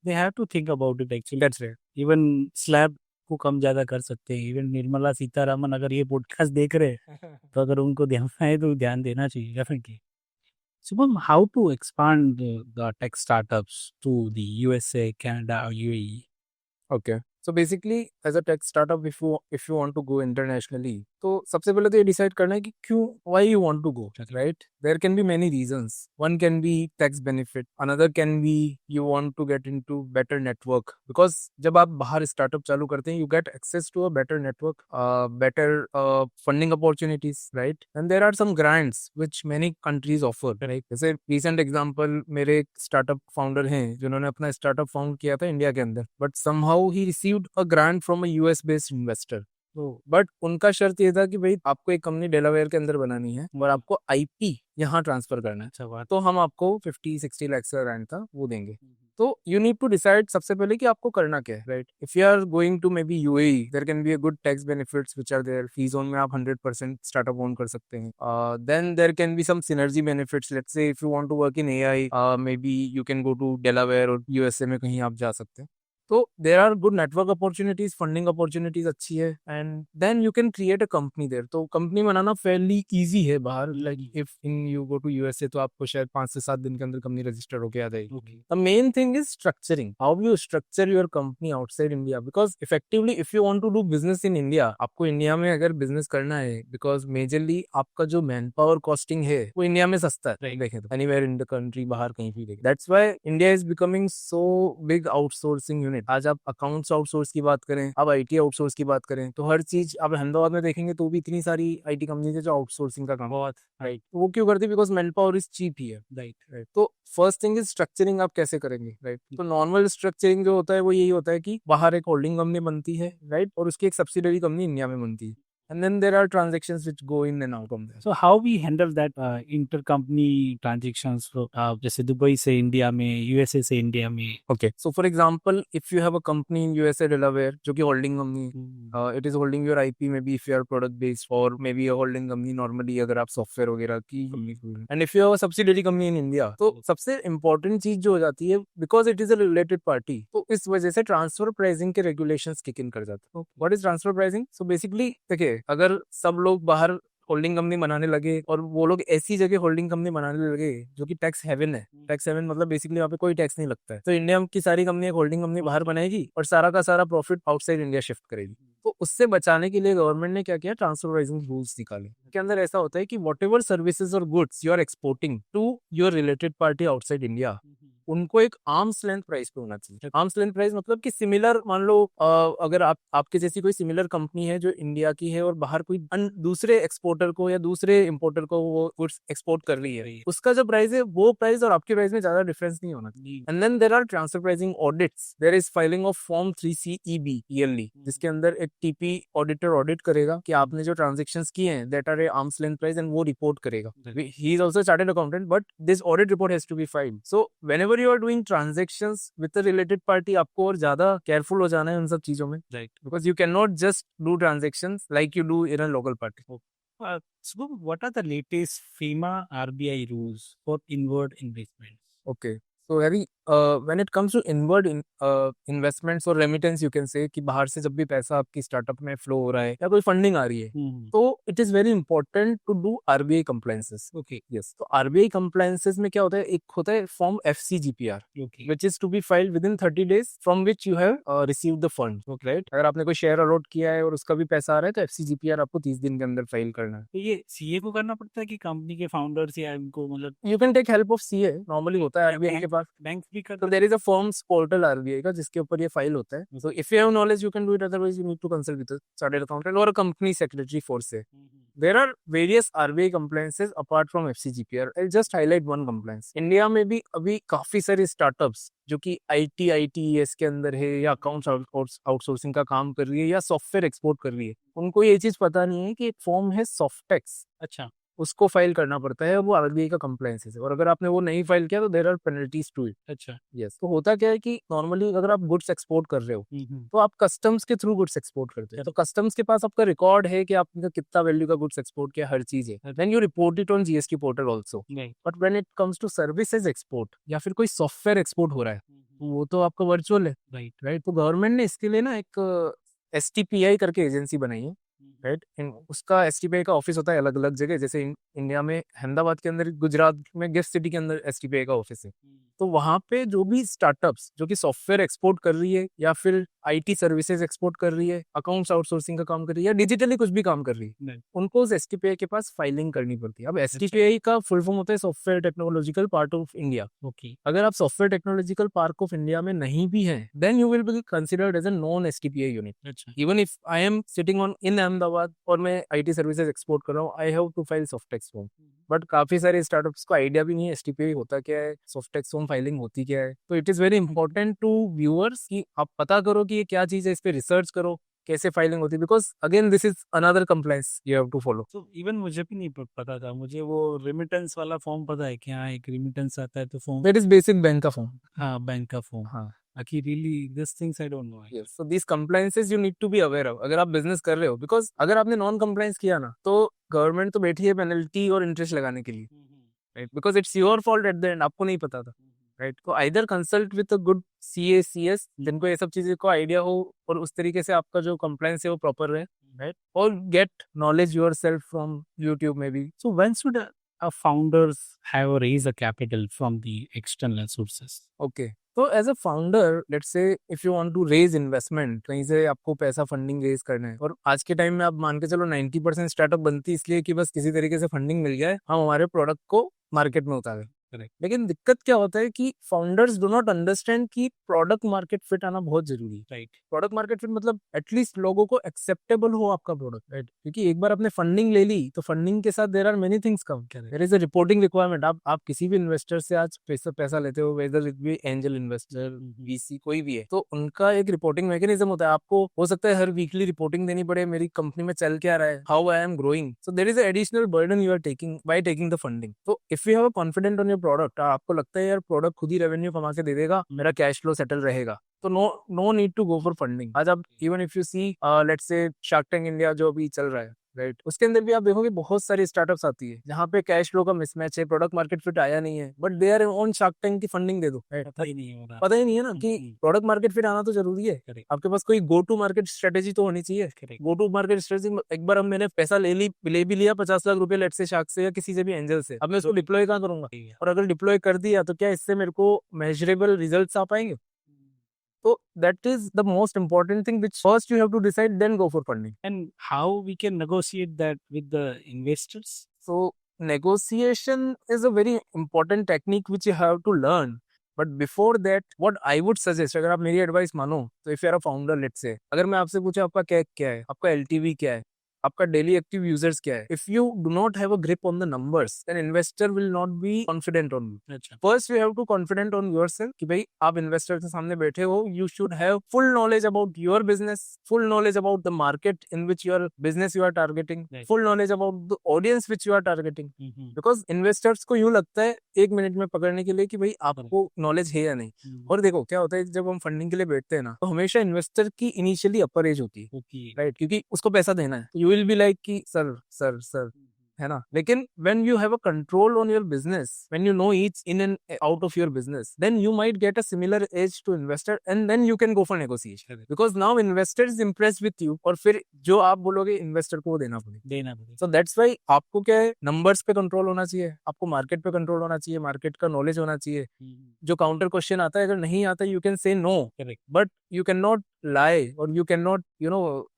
They have to think about it actually. That's right. Even slab को कम ज्यादा कर सकते हैं. इवन निर्मला सीतारामन अगर ये पॉडकास्ट देख रहे हैं तो अगर उनको ध्यान है तो ध्यान देना चाहिए definitely. Subham, how to expand the tech startups to the USA, Canada, or UAE? Okay. So basically, as a tech startup, if you want to go internationally, तो सबसे पहले तो ये डिसाइड करना है कि क्यों, why you want to go, right? There can be many reasons. One can be tax benefit. Another can be you want to get into better network. Because जब आप बाहर स्टार्टअप चालू करते हैं, you get access to a better network, better funding opportunities, right? And there are some grants which many countries offer, right? जैसे recent example, मेरे एक startup founder हैं जिन्होंने अपना स्टार्टअप फाउंड किया था इंडिया के अंदर, but somehow he received a grant from a US based investor. But उनका शर्त ये था कि भाई आपको एक कंपनी डेलावेयर के अंदर बनानी है और आपको IP यहाँ ट्रांसफर करना है. तो हम आपको 50-60 लाख का ग्रांट था वो देंगे. तो यू नीड टू डिसाइड सबसे पहले कि आपको करना क्या है, right? If you are going to maybe UAE, there can be a good tax benefits which are there. Free zone में आप 100% स्टार्टअप ओन कर सकते हैं। Then there can be some synergy benefits. Let's say if you want to work in AI, maybe you can go to Delaware और USA में कहीं आप जा सकते हैं। तो there are good network opportunities, funding opportunities अच्छी है, and then you can create a company there. तो कंपनी बनाना फेयरली इजी है बाहर। Like if in you go to USA तो आपको शायद 5 से 7 दिन के अंदर कंपनी रजिस्टर होके आ जाएगी। The main thing is structuring, how you structure your company outside India, because effectively if you want to do business in India, आपको इंडिया में अगर बिजनेस करना है, बिकॉज मेजरली आपका जो मैन पावर कॉस्टिंग है वो इंडिया में सस्ता है, देखें तो एनीवेयर इन द कंट्री, बाहर कहीं भी देखें। That's why India is becoming so big outsourcing unit. आज आप अकाउंट्स आउटसोर्स की बात करें, आप आईटी आउटसोर्स की बात करें, तो हर चीज आप अहमदाबाद में देखेंगे तो भी इतनी सारी आईटी कंपनीज है जो आउटसोर्सिंग का काम, बहुत राइट। वो क्यों करती है? Because man power is cheap ही है, राइट। तो फर्स्ट थिंग इज स्ट्रक्चरिंग, आप कैसे करेंगे, राइट? तो नॉर्मल स्ट्रक्चरिंग जो होता है वो यही होता है कि बाहर एक होल्डिंग कंपनी बनती है, राइट, और उसकी एक सब्सिडरी कंपनी इंडिया में बनती है, and then there are transactions which go in and out from there. So how we handle that intercompany transactions जैसे दुबई से इंडिया में, यूएसए से इंडिया में? Okay, so for example, if you have a company in USA Delaware जो कि holding company, it is holding your IP, maybe if you are product based, or maybe a holding company normally अगर आप software वगैरह की, and if you have a subsidiary company in India, तो सबसे important चीज जो हो जाती है, because it is a related party, तो इस वजह से transfer pricing के regulations kick in कर जाते हैं। What is transfer pricing? So basically देखिए, अगर सब लोग बाहर होल्डिंग कंपनी बनाने लगे और वो लोग ऐसी जगह होल्डिंग कंपनी बनाने लगे जो कि टैक्स हेवन है, टैक्स हेवन मतलब बेसिकली वहाँ पे कोई टैक्स नहीं लगता है, तो इंडिया की सारी कंपनी एक होल्डिंग कंपनी बाहर बनाएगी और सारा का सारा प्रॉफिट आउटसाइड इंडिया शिफ्ट करेगी। तो उससे बचाने के लिए गवर्नमेंट ने क्या किया? ट्रांसफर प्राइसिंग रूल्स निकाले। के अंदर ऐसा होता है कि वॉट एवर सर्विसेज और goods you are exporting to your related party outside India, उनको एक आर्म्स लेंथ प्राइस पे होना चाहिए। आर्म्स लेंथ प्राइस मतलब कि सिमिलर, मान लो अगर आपके जैसी कोई सिमिलर कंपनी है जो इंडिया की है और बाहर कोई दूसरे एक्सपोर्टर को या दूसरे इंपोर्टर को वो गुड्स एक्सपोर्ट कर रही है, उसका जो प्राइस है वो प्राइस और आपके प्राइस में ज्यादा डिफरेंस नहीं होना चाहिए। And then there are transfer pricing audits. There is filing of form 3CEB yearly, जिसके अंदर एक टीपी ऑडिटर ऑडिट करेगा कि आपने जो ट्रांजेक्शंस किए हैं that are a arms length price, and वो रिपोर्ट करेगा। He is also chartered accountant, but this audit report has to be filed. So whenever you are doing transactions with a related party, आपको और ज्यादा careful हो जाना है उन सब चीजों में, right? Because you can not just do transactions like you do in a local party. So what are the latest FEMA RBI rules for inward investments? Okay, so Harry, when it comes to inward investments और remittance, you can say कि बाहर से जब भी पैसा आपकी startup में flow हो रहा है या कोई फंडिंग आ रही है, तो it is very important to do RBI compliances. Okay, yes. तो आरबीआई कंप्लायंसेस में क्या होता है? एक होता है form FCGPR, which is to be filed within 30 days from which you have received the fund, right? अगर आपने कोई शेयर अलॉट किया है और उसका भी पैसा आ रहा है तो FCGPR आपको 30 दिन के अंदर फाइल करना है। तो ये सीए को करना पड़ता है कि कंपनी के फाउंडर्स या इनको, मतलब you can take help of CA, normally होता है आरबीआई के पास। बैंक भी कर, तो there is a forms portal RBI का जिसके ऊपर ये फाइल होता है। So if you have knowledge you can do it, otherwise you need to consult with chartered accountant और a company secretary for say. There are various RBI compliances apart from FCGPR. I'll just highlight one compliance. India में भी अभी काफी सारे startups जो कि ITES के अंदर है या अकाउंट्स आउटसोर्सिंग का काम कर रही है या सॉफ्टवेयर एक्सपोर्ट कर रही है, उनको ये चीज पता नहीं है कि एक फॉर्म है सॉफ्टेक्स, अच्छा, उसको फाइल करना पड़ता है, वो आरबीआई का कंप्लायंस है। और अगर आपने वो नहीं फाइल किया तो there are penalties to it. अच्छा, यस। तो होता क्या है कि नॉर्मली अगर आप गुड्स एक्सपोर्ट कर रहे हो तो आप कस्टम्स के थ्रू गुड्स एक्सपोर्ट करते हैं, तो कस्टम्स के पास आपका रिकॉर्ड है कि आपने कितना वैल्यू का गुड्स एक्सपोर्ट किया, हर चीज है। Then you report it on GST portal also. But when it comes to services export या फिर कोई सॉफ्टवेयर एक्सपोर्ट हो रहा है, वो तो आपका वर्चुअल है, राइट? तो गवर्नमेंट ने इसके लिए ना एक STPI करके एजेंसी बनाई है, राइट? उसका STPI का ऑफिस होता है अलग अलग जगह, जैसे इंडिया में अहमदाबाद के अंदर, गुजरात में गिफ्ट सिटी के अंदर STPI का ऑफिस है। तो वहां पे जो भी स्टार्टअप्स जो कि सॉफ्टवेयर एक्सपोर्ट कर रही है या फिर IT सर्विसेज एक्सपोर्ट कर रही है, अकाउंट्स आउटसोर्सिंग का काम कर रही है या डिजिटली कुछ भी काम कर रही है, उनको उस STPI के पास फाइलिंग करनी पड़ती है। अब STPI का फुल फॉर्म होता है software technological park of India. Okay, अगर आप software technological park of India में नहीं भी हैं, then you will be considered as a non STPI unit. Even if I am sitting on in Ahmedabad और मैं IT सर्विसेज एक्सपोर्ट कर रहा हूँ, I have to file softex form. But काफी सारे स्टार्टअप्स को आइडिया भी नहीं है STPI होता क्या है, सॉफ्टेक्स फॉर्म फाइलिंग होती क्या है। तो it is very important to viewers कि आप पता करो कि ये क्या चीज है, इस पे रिसर्च करो कैसे फाइलिंग होती है, because again this is another compliance you have to follow. तो इवन मुझे भी नहीं पता था, मुझे वो रेमिटेंस वाला फॉर्म पता है कि हाँ एक रेमिटेंस आता है तो form, that is basic bank का फॉर्म. हाँ बैंक का फॉर्म. हाँ. बाकी really this things I don't know. Yes. So these compliances you need to be aware of अगर आप बिजनेस कर रहे हो, बिकॉज अगर आपने नॉन कंप्लायंस किया ना तो गवर्नमेंट तो बैठी है पेनल्टी और इंटरेस्ट लगाने के लिए, right, because it's your fault at the end, आपको नहीं पता था, राइट. तो either consult with a good CA CS जिनको ये सब चीजें को आइडिया हो और उस तरीके से आपका जो कंप्लायंस है वो प्रॉपर रहे, राइट, और get knowledge yourself from YouTube में भी. So when should a founders have a raise a capital from the external sources? Okay, तो as a founder let's say if you want to raise investment, कहीं से आपको पैसा funding raise करना है, और आज के टाइम में आप मान के चलो 90% स्टार्टअप बनती है इसलिए कि बस किसी तरीके से फंडिंग मिल जाए, हम हमारे प्रोडक्ट को मार्केट में उतारें. Correct. लेकिन दिक्कत क्या होता है कि फाउंडर्स डू नॉट अंडरस्टैंड कि प्रोडक्ट मार्केट फिट आना बहुत जरूरी है, राइट. प्रोडक्ट मार्केट फिट मतलब एटलीस्ट लोगों को एक्सेप्टेबल हो आपका प्रोडक्ट, राइट, क्योंकि एक बार आपने फंडिंग ले ली तो फंडिंग के साथ there are many things come, there is a reporting requirement. आप किसी भी इन्वेस्टर से आज पैसा लेते हो, whether it be angel investor, VC, कोई भी है, तो उनका एक रिपोर्टिंग मैकेनिज्म होता है. आपको हो सकता है हर वीकली रिपोर्टिंग देनी पड़े, मेरी कंपनी में चल क्या रहा है, how I am growing. So there is additional burden you are taking by taking the funding. तो if you have a confident on your product, आपको लगता है यार प्रोडक्ट खुद ही रेवेन्यू कमा के दे देगा, मेरा कैश फ्लो सेटल रहेगा, तो no need to go for funding. आज आप even if you see let's say Shark Tank India जो अभी चल रहा है, राइट, उसके अंदर भी आप देखोगे बहुत सारी स्टार्टअप्स आती है जहाँ पे कैश फ्लो का मिसमैच है, प्रोडक्ट मार्केट फिट आया नहीं है, but they are on Shark Tank की फंडिंग दे दो, पता ही नहीं हो रहा. पता ही नहीं है ना कि प्रोडक्ट मार्केट फिट आना तो जरूरी है. आपके पास कोई गो टू मार्केट स्ट्रेटेजी तो होनी चाहिए. गो टू मार्केट स्ट्रेटेजी, एक बार अब मैंने पैसा ले भी लिया 50 लाख रुपए लेट से शार्क से या किसी से भी एंजल से, अब मैं उसको डिप्लॉय कहाँ करूंगा, और अगर डिप्लॉय कर दिया तो क्या इससे मेरे को मेजरेबल रिजल्ट्स आ पाएंगे. So that is the most important thing which first you have to decide, then go for funding. And how we can negotiate that with the investors? So negotiation is a very important technique which you have to learn. But before that, what I would suggest, अगर आप मेरी advice मानो तो if you are a founder, let's say, अगर मैं आपसे पूछूं आपका CAC क्या है, आपका LTV क्या है, आपका डेली एक्टिव यूजर्स क्या है, if you do not have a grip on the numbers then investor will not be confident on you. अच्छा. First you have to confident on yourself कि भाई आप इन्वेस्टर के सामने बैठे हो, you should have full knowledge about your business, full knowledge about the market in which your business you are targeting, full knowledge about the audience which you are targeting. Because investors को यूं लगता है 1 minute में पकड़ने के लिए कि भाई आपको नॉलेज है या नहीं. और देखो क्या होता है, जब हम फंडिंग के लिए बैठते हैं ना तो हमेशा इन्वेस्टर की इनिशियली अपर एज होती है, राइट, क्योंकि उसको पैसा देना है. यू विल बी लाइक कि सर है ना. लेकिन when you have a control on your business, when you know each in and out of your business, then you might get a similar age to investor and then you can go for negotiation, because now investor is impressed with you, और फिर जो आप बोलोगे investor को देना पड़ेगा. So that's why आपको क्या है, नंबर्स पे कंट्रोल होना चाहिए, आपको मार्केट पे कंट्रोल होना चाहिए, मार्केट का नॉलेज होना चाहिए. जो काउंटर क्वेश्चन आता है अगर नहीं आता you can say no, but you can not lie और यू कैन नॉट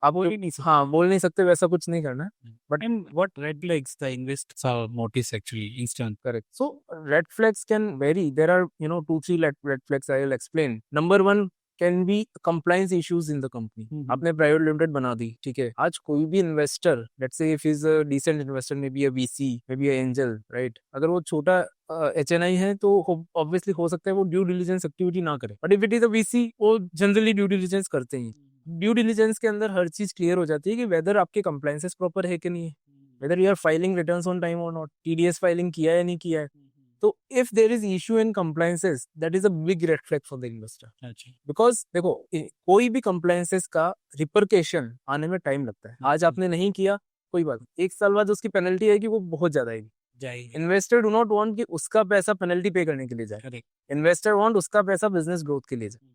आप बोल नहीं सकते, वैसा कुछ नहीं करना. But and what red flags the investors are notice actually instant? Correct. So red flags can vary. There are 2-3 red flags I will explain. Number 1 can be compliance issues in the company. आपने private limited बना दी, ठीक है, आज कोई भी investor, let's say if is a decent investor, may be a VC, may be a angel, right, अगर वो छोटा HNI है तो ऑब्वियसली हो सकता है वो ड्यू डिलिजेंस एक्टिविटी ना करे, but if it is a VC वो जनरली ड्यू डिलिजेंस करते हैं. ड्यू डिलिजेंस के अंदर हर चीज क्लियर हो जाती है कि वेदर आपके कंप्लायंसेस प्रॉपर है कि नहीं है, whether you are filing returns on time और नॉट, TDS फाइलिंग किया है नहीं किया है. तो if there is issue in compliances that is a big red flag for the investor. Because देखो कोई भी कंप्लायंसेस का रिपरकेशन आने में टाइम लगता है. आज आपने नहीं किया कोई बात, 1 साल बाद उसकी पेनल्टी आएगी, वो बहुत ज्यादा आएगी. इन्वेस्टर डू नॉट वांट कि उसका पैसा पेनल्टी पे करने के लिए जाए, इन्वेस्टर वांट उसका पैसा बिजनेस ग्रोथ के लिए जाए.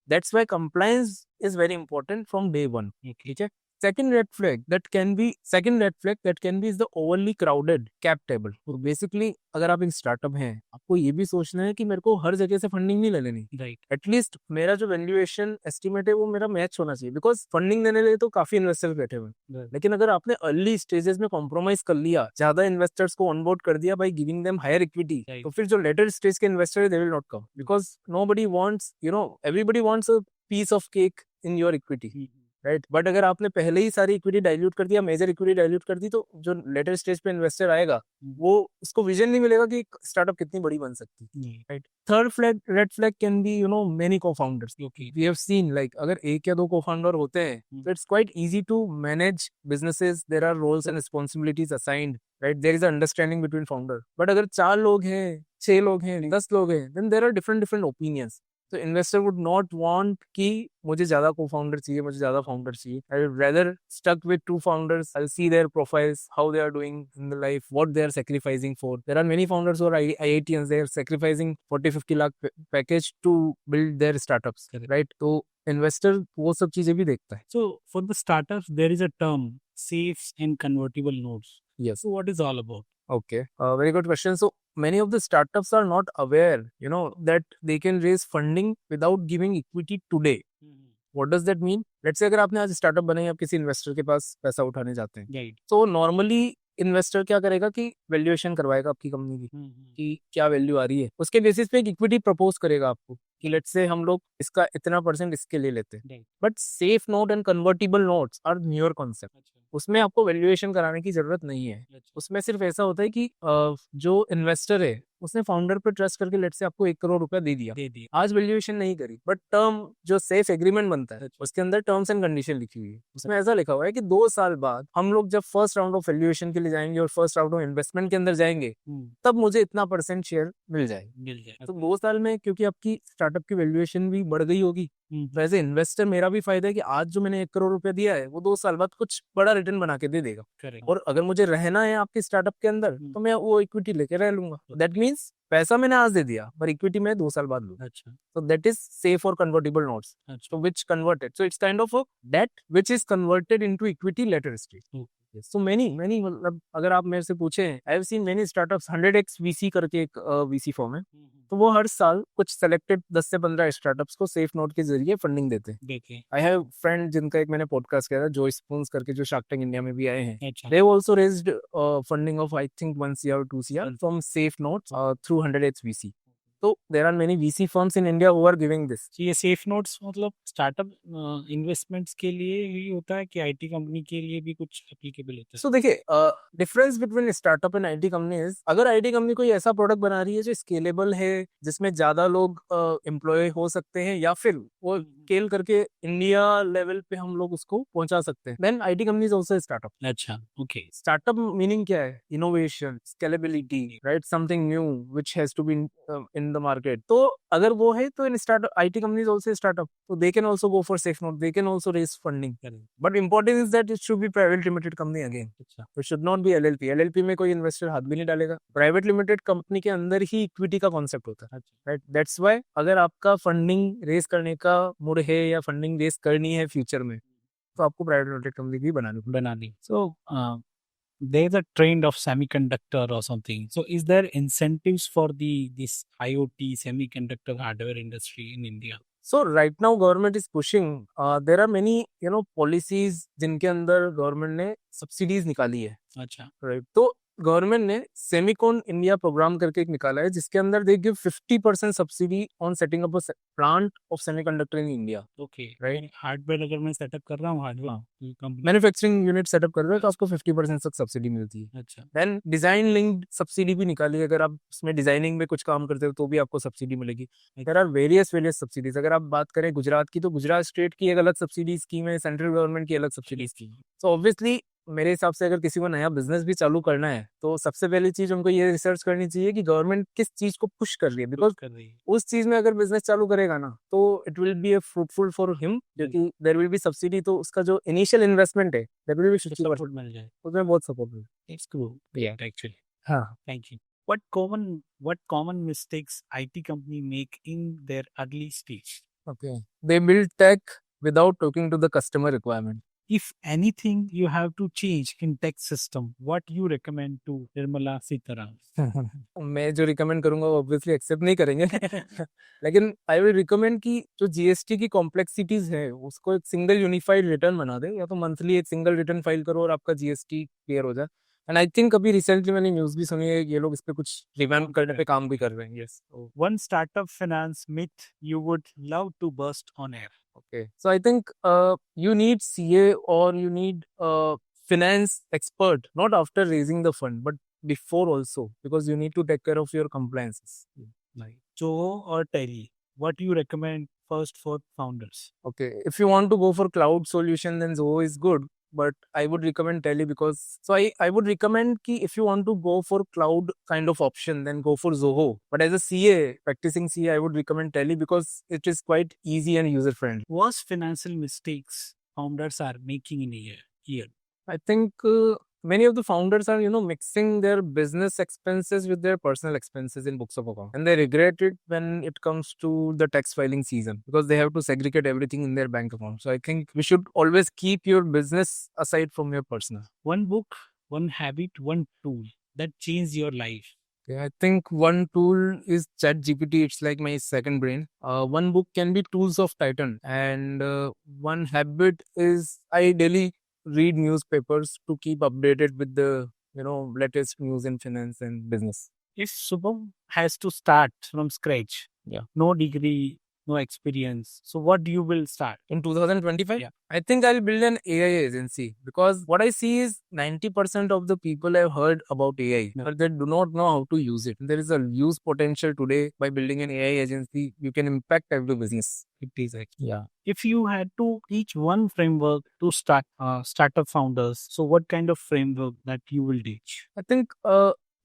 That's why compliance is very important from day one. ठीक है. Second red flag that can be is the overly crowded cap table. तो basically अगर आप एक स्टार्टअप हैं, आपको ये भी सोचना है कि मेरे को हर जगह से फंडिंग नहीं ले लेनी, राइट. एटलीस्ट मेरा जो वैल्यूएशन एस्टिमेट है वो मेरा मैच होना चाहिए, बिकॉज फंडिंग देने लिए तो काफी इन्वेस्टर्स बैठे हुए. लेकिन अगर आपने अर्ली स्टेजेस में कॉम्प्रोमाइज कर लिया, ज्यादा इन्वेस्टर्स को ऑनबोर्ड कर दिया by giving them higher equity, तो फिर जो लेटर स्टेज के इन्वेस्टर है they will not come, because nobody wants everybody wants a piece of cake in your equity, right. But अगर आपने पहले ही सारी इक्विटी डाइल्यूट कर दिया, मेजर इक्विटी डाइल्यूट कर दी, तो जो लेटर स्टेज पे इन्वेस्टर आएगा वो उसको विजन नहीं मिलेगा कि स्टार्टअप कितनी बड़ी बन सकती है, right. Third flag, red flag can be many co-founders. We have seen like अगर एक या दो को-फाउंडर होते हैं तो it's quite easy to manage businesses, there are roles and responsibilities assigned, right, there is understanding between founder. But अगर 4 लोग हैं, 6 लोग हैं, 10 लोग हैं, then there are different different opinions. तो इन्वेस्टर वुड नॉट वांट कि मुझे ज्यादा को-फाउंडर चाहिए, मुझे ज्यादा फाउंडर चाहिए। I would rather stuck with 2 founders, I see their profiles, how they are doing in the life, what they are sacrificing for. There are many founders और IITians, they are sacrificing 40-50 lakh package to build their startups, right. तो investor वो सब चीजें भी देखता है। So for the startups, there is a term, safe and convertible notes. Yes. So what is all about? Okay, very good question. So many of the startups are not aware, that they can raise funding without giving equity today. What does that mean? Let's say अगर आपने आज startup बनाई, आप किसी investor के पास पैसा उठाने जाते हैं, Right. तो नॉर्मली इन्वेस्टर क्या करेगा कि वैल्यूएशन करवाएगा आपकी कंपनी की कि क्या वैल्यू आ रही है, उसके बेसिस पे एक इक्विटी प्रपोज करेगा आपको कि लेट्स से हम लोग इसका इतना % इसके लिए लेते हैं। Right. But safe note and convertible notes are newer concept. उसमें आपको वैल्यूएशन कराने की जरूरत नहीं है। उसमें सिर्फ ऐसा होता है कि जो इन्वेस्टर है उसने फाउंडर पे ट्रस्ट करके लेट से आपको 1 करोड़ रुपया दे दिया, आज वैल्यूएशन नहीं करी, बट टर्म जो सेफ एग्रीमेंट बनता है उसके अंदर टर्म्स एंड कंडीशन लिखी हुई है। उसमें ऐसा लिखा हुआ है कि 2 साल बाद हम लोग जब फर्स्ट राउंड ऑफ वैल्यूएशन के लिए जाएंगे और फर्स्ट राउंड ऑफ इन्वेस्टमेंट के अंदर जाएंगे, तब मुझे इतना % शेयर मिल जाए। तो 2 साल में क्योंकि आपकी स्टार्टअप की वैल्यूएशन भी बढ़ गई होगी, वैसे इन्वेस्टर मेरा भी फायदा है कि आज जो मैंने 1 करोड़ रुपया दिया है वो 2 साल बाद कुछ बड़ा रिटर्न बना के दे देगा। और अगर मुझे रहना है आपके स्टार्टअप के अंदर तो मैं वो इक्विटी लेके रह लूंगा। दैट मीन्स पैसा मैंने आज दे दिया पर इक्विटी में 2 साल बाद लूंगा। So that is safe or convertible notes. So which converted. So it's kind of a debt which is converted into equity later stage. Yes. So many मतलब अगर आप मेरे से पूछें, I have seen many startups, 100x VC करके एक VC form है, तो वो हर साल कुछ सेलेक्टेड 10 से 15 स्टार्टअप्स को सेफ नोट के जरिए फंडिंग देते हैं। देखिए, आई हैव फ्रेंड जिनका एक मैंने पॉडकास्ट किया था, जो स्पून्स करके, जो शार्क टैंक इंडिया में भी आए हैं। They have also raised funding of I think 1 CR or 2 CR from safe notes through 100x VC. तो there are many VC firms in India who are giving this. ये safe notes मतलब startup investments के लिए ही होता है कि IT company के लिए भी कुछ एप्लीकेबल होता है? So देखिए, difference between startup and IT company is, अगर आईटी कंपनी कोई ऐसा प्रोडक्ट बना रही है जो स्केलेबल है, जिसमें ज्यादा लोग एम्प्लॉय हो सकते हैं, या फिर वो स्केल करके इंडिया लेवल पे हम लोग उसको पहुंचा सकते हैं, then IT company is also startup. अच्छा, ओके। स्टार्टअप मीनिंग क्या है? Innovation, scalability, right, something new which has to be in the market. तो अगर वो है तो in startup, IT companies also startup, तो they can also go for safe note, they can also raise funding. But important is that it should be private limited company again, it should not be LLP. LLP में कोई investor हाथ भी नहीं डालेगा। Private limited company के अंदर ही equity का concept होता है, राइट। दैट्स व्हाई अगर आपका फंडिंग रेज करने का मूड है या फंडिंग रेज करनी है फ्यूचर में, तो आपको प्राइवेट लिमिटेड कंपनी भी बनानी। So there's a trend of semiconductor or something. So is there incentives for this IoT semiconductor hardware industry in India? So right now government is pushing, there are many policies जिनके अंदर government ने subsidies निकाली है। अच्छा, right. तो government ने Semicon India programme करके एक निकाला है, जिसके अंदर they give 50% subsidy on setting up a plant of semiconductor in India. Okay, right. Hardware अगर मैं सेटअप कर रहा हूँ, hardware company, manufacturing unit setup कर रहे हो तो आपको 50% तक सब्सिडी मिलती है। अच्छा, देन डिजाइन लिंक्ड सब्सिडी भी निकाली है, अगर आप उसमें डिजाइनिंग में कुछ काम करते हो तो भी आपको सब्सिडी मिलेगी। There are various subsidies. अगर आप बात करें गुजरात की, तो गुजरात स्टेट की एक अलग सब्सिडी स्कीम है, सेंट्रल गवर्नमेंट की अलग सब्सिडी स्कीम है। सो ऑब्वियसली मेरे हिसाब से अगर किसी को नया बिजनेस भी चालू करना है तो सबसे पहली चीज उनको ये रिसर्च करनी चाहिए कि गवर्नमेंट किस चीज को पुश कर रही है, बिकॉज उस चीज में अगर बिजनेस चालू करेगा ना तो it will be fruitful for him, क्योंकि देयर विल बी सब्सिडी, तो उसका जो इनिशियल इन्वेस्टमेंट है दैट विल बी सपोर्ट मिल जाए, उसमें बहुत सपोर्ट है। It's good actually. हाँ, thank you. What common mistakes IT company make in their early stage? okay, they build tech without talking to the customer requirement. If anything you have to change in tech system, what you recommend to Nirmala Sitharaman? मैं जो recommend करूंगा वो obviously accept नहीं करेंगे लेकिन I will recommend कि जो GST की कॉम्प्लेक्सिटीज है उसको एक सिंगल यूनिफाइड रिटर्न बना दे, या तो मंथली एक सिंगल रिटर्न फाइल करो और आपका जीएसटी क्लियर हो जाए। एंड आई थिंक अभी रिसेंटली मैंने न्यूज भी सुनी है ये लोग इस पे कुछ रिवैम्प करने पे काम भी कर रहे हैं. Yes. One startup finance myth you would love to burst on air. Okay. So I think you need CA or you need a finance expert, not after raising the fund, but before also, because you need to take care of your compliances. Like Zoho or Tally, what do you recommend first for founders? Okay. If you want to go for cloud solution, then Zoho is good. But I would recommend Tele because I would recommend ki if you want to go for cloud kind of option, then go for Zoho. But as a CA, practicing CA, I would recommend Tele because it is quite easy and user friendly. Worst financial mistakes founders are making in a year? I think many of the founders are, mixing their business expenses with their personal expenses in books of account. And they regret it when it comes to the tax filing season because they have to segregate everything in their bank account. So I think we should always keep your business aside from your personal. One book, one habit, one tool that changed your life. Yeah, I think one tool is ChatGPT. It's like my second brain. One book can be Tools of Titan, and one habit is I daily read newspapers to keep updated with the latest news in finance and business. If Subham has to start from scratch, Yeah. no degree, no experience, so what you will start? In 2025, Yeah. I think I'll build an AI agency because what I see is 90% of the people have heard about AI, Yeah. but they do not know how to use it. There is a huge potential today by building an AI agency. You can impact every business. It is actually. Yeah. If you had to teach one framework to startup founders, so what kind of framework that you will teach? I think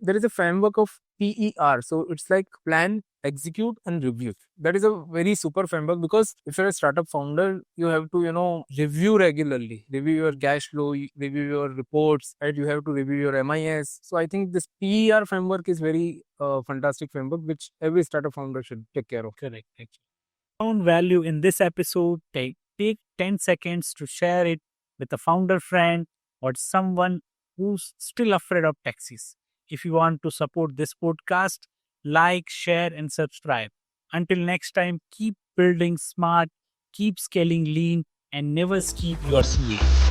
there is a framework of PER. So it's like plan, execute, and review. That is a very super framework because if you're a startup founder, you have to, review regularly, review your cash flow, review your reports, right? You have to review your MIS. So I think this PER framework is very fantastic framework, which every startup founder should take care of. Correct. Found value in this episode, take 10 seconds to share it with a founder friend or someone who's still afraid of taxis. If you want to support this podcast, like, share, and subscribe. Until next time, keep building smart, keep scaling lean, and never skip your CA.